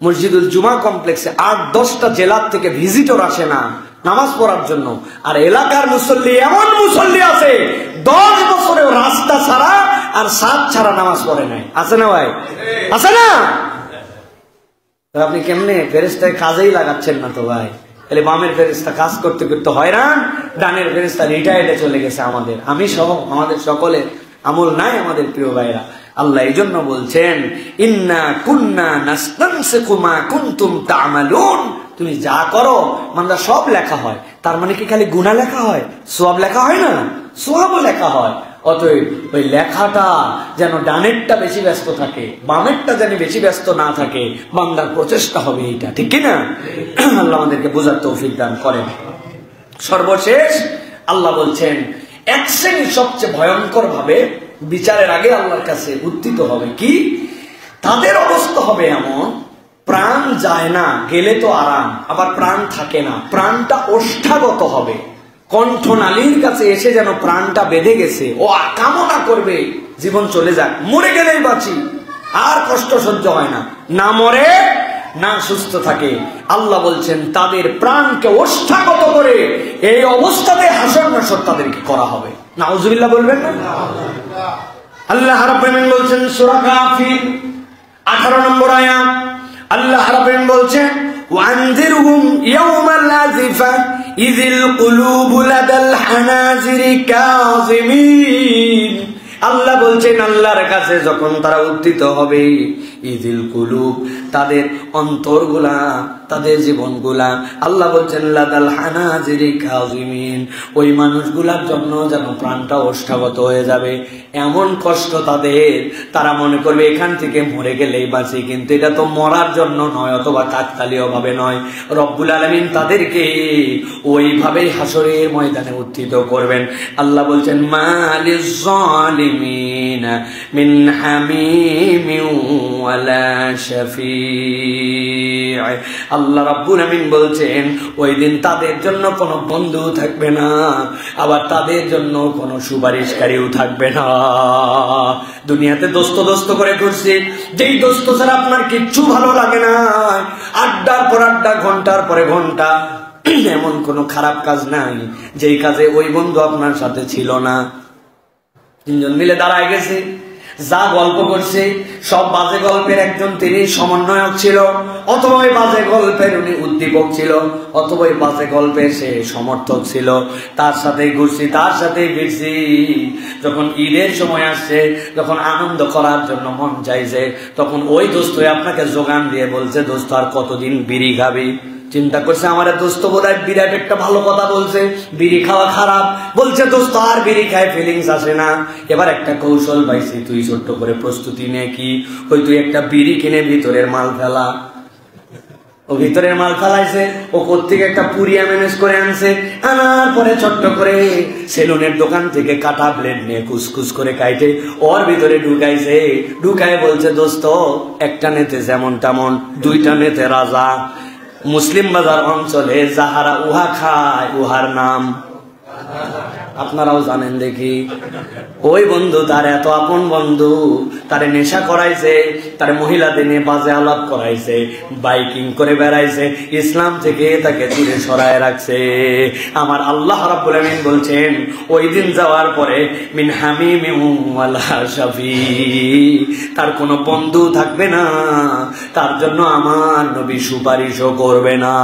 মসজিদুল জুমা কমপ্লেক্সে 8-10টা জেলার থেকে ভিজিটর আসে না নামাজ পড়ার জন্য। আর এলাকার মুসল্লি এমন মুসল্লি আছে 10 বছরেও রাস্তা ছাড়া আর সাত ছাড়া নামাজ পড়ে নাই। আছে না ভাই? আছে না? আপনি কেমনে ফেরেশতায় কাজেই লাগাচ্ছেন না তো ভাই? তাহলে বামের ফেরেশতা কাজ করতে করতে হয়রান, ডানের ফেরেশতা রিটায়ার্ডে চলে গেছে। আমাদের আমি সহ আমাদের সকলের আমল নাই আমাদের প্রিয় ভাইরা। আল্লাহ এই জন্য বলছেন ইন্না কুন্না নাস্তানসিকু মা কুনতুম তা'মালুন। তুমি যা করো বান্দা সব লেখা হয়। তার মানে কি খালি গুনাহ লেখা হয়, সওয়াব লেখা হয় না? সওয়াবও লেখা হয়। অতএব ওই লেখাটা যেন ডানেরটা বেশি ব্যস্ত থাকে, বামেরটা যেন বেশি ব্যস্ত না থাকে, বান্দার প্রচেষ্টা হবে এইটা, ঠিক কিনা? আল্লাহ আমাদেরকে বোঝার তৌফিক দান করেন। সর্বশেষ আল্লাহ বলছেন এক শ্রেণী সবচেয়ে ভয়ঙ্কর ভাবে বিচারের আগে আল্লাহর কাছে উত্থিত হবে। কি? তাদের অবস্থা হবে এমন, প্রাণ যায় না, গেলে তো আরাম, আবার প্রাণ থাকে না, প্রাণটা ওষ্ঠাগত হবে, কণ্ঠনালীর কাছে এসে যেন প্রাণটা বেঁধে গেছে, ও কামনা করবে জীবন চলে যাক, মরে গেলেই বাঁচি, আর কষ্ট সহ্য হয় না, না মরে না সুস্থ থাকে। আল্লাহ বলছেন তাদের প্রাণকে ওষ্ঠাগত করে এই অবস্থাতে হাসর নাসর তাদেরকে করা হবে। নাউজুবিল্লাহ বলবেন না? আল্লাহ রাব্বুল আলামিন বলছেন সূরা কাফির 18 নম্বর আয়াত, আল্লাহ রাব্বুল আলামিন বলছেন ওয়ানজিরহুম ইয়াওমাল আজিফা ইযিল কুলুবু লাদাল হানাজিরি কাযিমিন। আল্লাহ বলছেন আল্লাহর কাছে যখন তারা উত্থিত হবে, ইযিল কুলুব তাদের অন্তরগুলা, তাদের জীবনগুলা, আল্লাহ বলছেন লাদাল হানাজিরি কাযিমিন, ওই মানুষগুলার জন্য যেন প্রাণটা ওষ্ঠাগত হয়ে যাবে, এমন কষ্ট তাদের, তারা মনে করবে এখান থেকে মরে গেলেই বাঁচি, কিন্তু এটা তো মরার জন্য নয়, অথবা কাকতালীয় ভাবে নয়। রব্বুল আলামিন তাদেরকে ওইভাবেই হাসরের ময়দানে উত্থিত করবেন। আল্লাহ বলছেন মালিজ জালিমিন মিন হামিমিন ওয়ালা শাফি'। আল্লাহ রাব্বুল আমিন বলছেন ওই দিন তাদের জন্য কোনো বন্ধু থাকবে না, আবার তাদের জন্য কোনো সুপারিশকারীও থাকবে না। দুনিয়াতে দোস্ত দোস্ত করে ঘুরছি, যেই দোস্ত ছাড়া আপনার কিচ্ছু ভালো লাগে না, আড্ডার পর আড্ডা, ঘন্টার পরে ঘন্টা, এমন কোনো খারাপ কাজ নাই যেই কাজে ওই বন্ধু আপনার সাথে ছিল না। তিনজন মিলে দাঁড়ায় গেছে, যা গল্প করছে সব বাজে গল্পের একজন তিনি সমন্বয়ক ছিল, অথবা ওই বাজে গল্পের উনি উদ্দীপক ছিল, অথবা ওই বাজে গল্পের সে সমর্থক ছিল। তার সাথেই ঘুরছি, তার সাথেই ফিরছি। যখন ঈদের সময় আসছে, যখন আনন্দ করার জন্য মন চাইছে, তখন ওই দোস্ত আপনাকে যোগান দিয়ে বলছে দোস্ত আর কতদিন বিড়ি খাবি? চিন্তা করছে আমার দোস্ত বোধহয় বিরাট একটা ভালো কথা বলছে, বিড়ি খাওয়া খারাপ, বলছে দোস্ত আর বিড়ি খায় ফিলিংস আসে না। এবার একটা কৌশল পাইছি, তুই ছোট্ট করে প্রস্তুতি নে, কি ওই তুই একটা বিড়ি কিনে ভিতরের মাল ফেলা। ও ভিতরের মাল ফেলাইছে, ও কোত্থেকে একটা পুরিয়া ম্যানেজ করে আনছে, আনার পরে ছোট্ট করে সেলুনের দোকান থেকে কাটা ব্লেড নিয়ে কুচকুচ করে কাইটে ওর ভিতরে ঢুকাইছে। ঢুকায় বলছে দোস্ত একটা নেতে যেমন তেমন, দুইটা নেতে রাজা। মুসলিম বাজার অঞ্চলে যাহারা উহা খায় উহার নাম আপনারাও জানেন দেখি। ওই বন্ধু তার এত আপন বন্ধু, তারে নেশা করাইছে, তারে মহিলাদের নিয়ে বাজে আলাপ করাইছে, বাইকিং করে বেড়াইছে, ইসলাম থেকে তাকে দূরে সরায় রাখছে। আমার আল্লাহ রাব্বুল আমিন বলছেন ওই দিন যাওয়ার পরে মিন হামিমিন ওয়ালা শাফি, তার কোনো বন্ধু থাকবে না, তার জন্য আমার নবী সুপারিশও করবে না।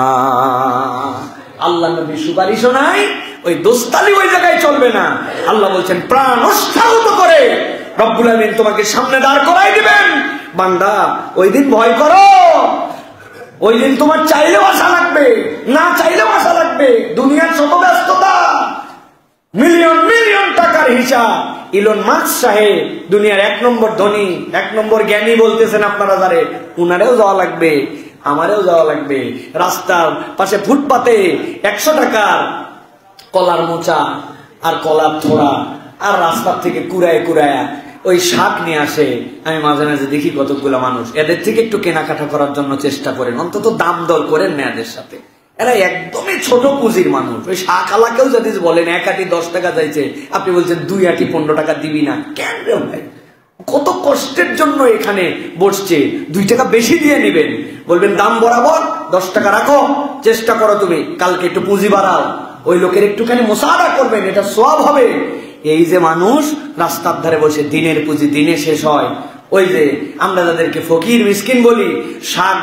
আল্লাহ নবী সুপারিশও নাই, ওই দোস্তালি ওই জায়গায় চলবে না। আল্লাহ বলছেন প্রাণ উৎসাহিত করে রব্বুল আমিন তোমাকে সামনে দাঁড় করাই দিবেন। বান্দা ওই দিন ভয় করো, ওই দিন তোমার চাইলেও আশা লাগবে, না চাইলেও আশা লাগবে। দুনিয়ার শত ব্যস্ততা, মিলিয়ন মিলিয়ন টাকার হিসাব। ইলন মাস্ক সাহেব দুনিয়ার 1 নম্বর ধনী, 1 নম্বর জ্ঞানী বলতেছেন আপনারা, যারে উনারেও যাওয়া লাগবে, আমারও যাওয়া লাগবে। রাস্তার পাশে ফুটপাতে 100 টাকার কলার মোচা আর কলার থোড়া আর রাস্তার থেকে কুড়ায় কুড়ায় ওই শাক নিয়ে আসে। আমি মাঝে মাঝে দেখি কতগুলো মানুষ এদের থেকে একটু কেনাকাটা করার জন্য চেষ্টা করেন, অন্তত দাম দর করেন না এদের সাথে। এরা একদমই ছোট পুঁজির মানুষ। ওই শাকালাকেও যদি বলেন 1 আটি 10 টাকা চাইছে, আপনি বলছেন 2 আটি 15 টাকা দিবি না। কেন রে ভাই, কত কষ্টের জন্য এখানে বসছে, 2 টাকা বেশি দিয়ে নিবেন, বলবেন দাম বরাবর 10 টাকা রাখো, চেষ্টা করো তুমি কালকে একটু পুঁজি বাড়াও, ওই লোকের একটুখানি মুসাহাদা করবেন, এটা সওয়াব হবে। এই যে মানুষ রাস্তার ধারে বসে দিনের পুঁজি দিনে শেষ হয়, ওই যে আমরা যাদেরকে ফকির মিসকিন বলি, শাক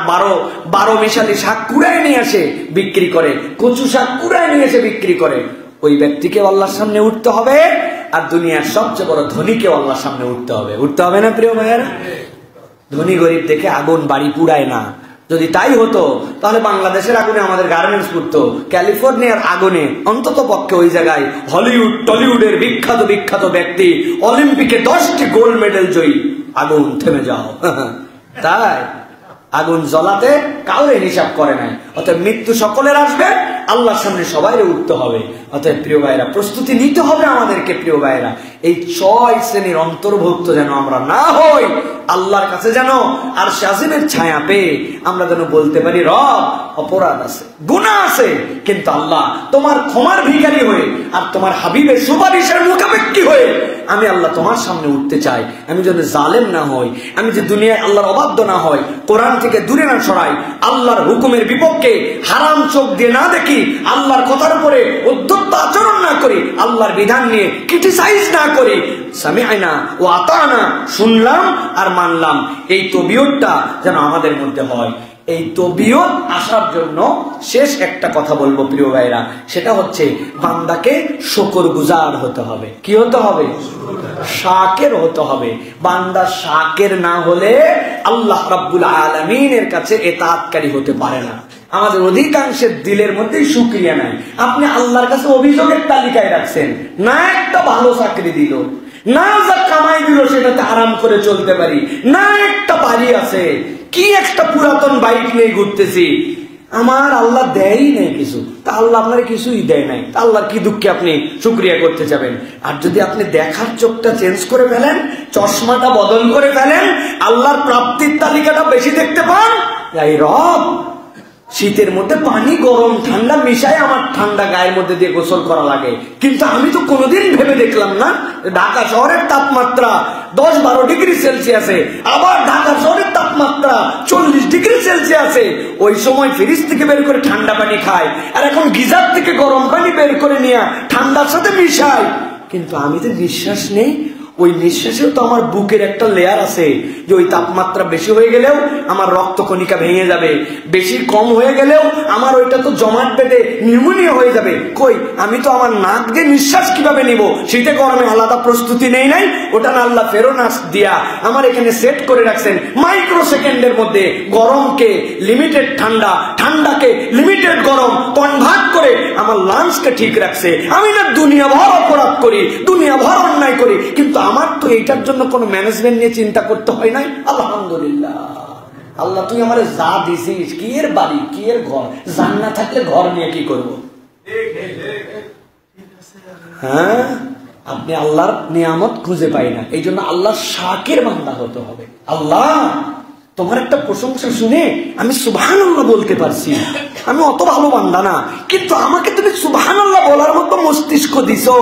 12 মিশালি শাক কুড়ায় নিয়ে আসে বিক্রি করে, কচু শাক কুড়ায় নিয়ে এসে বিক্রি করে, ওই ব্যক্তিকে আল্লাহর সামনে উঠতে হবে, আর দুনিয়ার সবচেয়ে বড় ধনীকে আল্লাহর সামনে উঠতে হবে। উঠতে হবে না প্রিয় ভাইয়েরা? ধনী গরিব দেখে আগুন বাড়ি পুড়ায় না। যদি তাই হতো তাহলে বাংলাদেশের আগুনে আমাদের গার্মেন্টস পুড়তো, ক্যালিফোর্নিয়ার আগুনে অন্তত পক্ষে ওই জায়গায় হলিউড টলিউডের বিখ্যাত বিখ্যাত ব্যক্তি, অলিম্পিকে 10টি গোল্ড মেডেল জয়ী, আগুন থেমে যাও। তাই আগুন জ্বলাতে কাউরে হিসাব করে নাই। অতএব মৃত্যু সকলের আসবে, আল্লাহর সামনে সবাই উঠতে হবে। অতএব প্রিয় ভাইরা, প্রস্তুতি নিতে হবে আমাদেরকে। প্রিয় ভাইরা, এই 6 শ্রেণীর অন্তর্ভুক্ত যেন আমরা না হই, আল্লাহর কাছে যেন আর শাজিমের ছায়া পেয়ে আমরা যেন বলতে পারি, রব অপরাধ আছে, গুনাহ আছে, কিন্তু আল্লাহ তোমার ক্ষমার ভিখারি হয়ে আর তোমার হাবিবের সুপারিশের মুখাপেক্ষী হয়ে আমি আল্লাহ তোমার সামনে উঠতে চাই। আমি যেন জালেম না হই, আমি যে দুনিয়ায় আল্লাহর অবাধ্য না হই, কোরআন থেকে দূরে না সরাই, আল্লাহর হুকুমের বিপক্ষে হারাম চোখ দিয়ে না দেখি, আল্লাহর কথার উপরে উদ্ধত্ত আচরণ না করি, আল্লাহর বিধান নিয়ে ক্রিটিসাইজ না করি, সামিআনা ওয়া আতানা, শুনলাম আর মানলাম, এই তবিয়তটা যেন আমাদের মধ্যে হয়। এই তবিয়ত আসার জন্য শেষ একটা কথা বলবো প্রিয় ভাইরা, সেটা হচ্ছে বান্দাকে শুকরগুজার হতে হবে। কি হতে হবে? শাকের হতে হবে। বান্দা শাকের না হলে আল্লাহ রাব্বুল আলামিনের কাছে ইতাআতকারী হতে পারে না। আমাদের অধিকাংশের দিলের মধ্যেই শুকরিয়া নাই। আপনি আল্লাহর কাছে অভিযোগের তালিকায় রাখছেন, না একটা ভালো চাকরি দিল, না যা কামাই দিল সেটাতে আরাম করে চলতে পারি, না একটা বাড়ি আছে, কি একটা পুরাতন বাইক নিয়ে ঘুরতেছি, আমার আল্লাহ দেয়ই নেই কিছু, তা আল্লাহ আপনার কিছুই দেয় নাই, তা আল্লাহর কি দুঃখে আপনি শুকরিয়া করতে যাবেন? আর যদি আপনি দেখার চোখটা চেঞ্জ করে ফেলেন, চশমাটা বদল করে ফেলেন, আল্লাহর প্রাপ্তির তালিকাটা বেশি দেখতে পান, এই রব শীতের মধ্যে পানি গরম ঠান্ডা মিশায় আমার ঠান্ডা গায়ের মধ্যে দিয়ে গোসল করা লাগে, কিন্তু আমি তো কোনোদিন ভেবে দেখলাম না ঢাকা শহরের তাপমাত্রা 10-12 ডিগ্রি সেলসিয়াসে, আবার ঢাকা শহরের তাপমাত্রা 40 ডিগ্রি সেলসিয়াসে। ওই সময় ফ্রিজ থেকে বের করে ঠান্ডা পানি খায়, আর এখন গিজার থেকে গরম পানি বের করে নিয়ে ঠান্ডার সাথে মিশায়। কিন্তু আমি তো নিঃশ্বাস নেই, ওই নিঃশ্বাসেও তো আমার বুকের একটা লেয়ার আছে, যে ওই তাপমাত্রা বেশি হয়ে গেলেও আমার রক্তকণিকা ভেঙে যাবে, বেশি কম হয়ে গেলেও আমার ওইটা তো জমাট বেঁধে নিউমোনিয়া হয়ে যাবে। কই, আমি তো আমার নাক দিয়ে নিঃশ্বাস কিভাবে নিব সেটা গরমে আলাদা প্রস্তুতি নেই নাই। ওটা না আল্লাহ ফেরোনাস দিয়া আমার এখানে সেট করে রাখছেন, মাইক্রো সেকেন্ডের মধ্যে গরমকে লিমিটেড ঠান্ডা, ঠান্ডাকে লিমিটেড গরম কনভার্ট করে আমার লাঞ্চকে ঠিক রাখছে। আমি না দুনিয়া ভর অপরাধ করি, দুনিয়া ভর অন্যায় করি, কিন্তু আমার তো এইটার জন্য কোনো ম্যানেজমেন্ট নিয়ে চিন্তা করতে হয় নাই। আলহামদুলিল্লাহ, আল্লাহ তুই আমার যা দিছিস, কি এর বাড়ি, কি এর ঘর, জান্নাত থাকলে ঘর নিয়ে কি করব? হ্যাঁ, আপনি আল্লাহর নিয়ামত খুঁজে পাই না, এই জন্য আল্লাহর শাকের বান্দা হতে হবে। আল্লাহ তোমার একটা প্রশংসা শুনে আমি সুবহানাল্লাহ বলতে পারছি, আমি অত ভালো বান্দা না, কিন্তু আমাকে তুমি সুবহানাল্লাহ বলার মতো মস্তিষ্ক দিছো,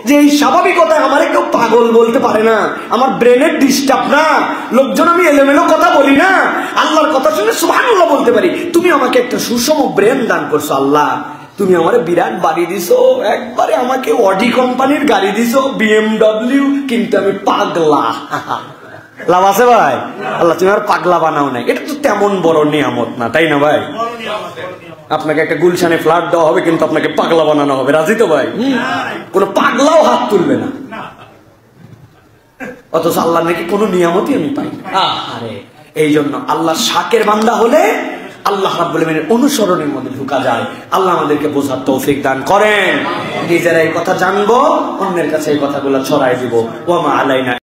যে এই স্বাভাবিকতায় আমারে কেউ পাগল বলতে পারে না, আমার ব্রেনের ডিস্টার্ব না, লোকজন আমি এলোমেলো কথা বলি না, আল্লাহর কথা শুনে সুবহানাল্লাহ বলতে পারি। তুমি আমাকে একটা সুষম ব্রেন দান করছো আল্লাহ, তুমি আমার বিরাট বাড়ি দিছো, একবারে আমাকে অডি কোম্পানির গাড়ি দিছো, BMW, কিন্তু আমি পাগলা। লাভ আছে ভাই? আল্লাহ তুমি আর পাগলা বানাও নাই, এটা তো তেমন বড় নিয়ামত না, তাই না ভাই? আপনাকে একটা গুলশানে ফ্ল্যাট দেওয়া হবে, কিন্তু আপনাকে পাগলা বানানো হবে, রাজি তো ভাই? কোন পাগলাও হাত তুলবে না, অথচ আল্লাহ নাকি কোনো নিয়ামতই আমি পাই না। আরে এই জন্য আল্লাহ শাকের বান্দা হলে আল্লাহ রাব্বুল আলামিনের অনুসরণের মধ্যে ঢোকা যায়। আল্লাহ আমাদেরকে বোঝার তৌফিক দান করেন, নিজেরা এই কথা জানবো, অন্যের কাছে এই কথাগুলো ছড়াই দিব। ওয়া মা আলাইনা।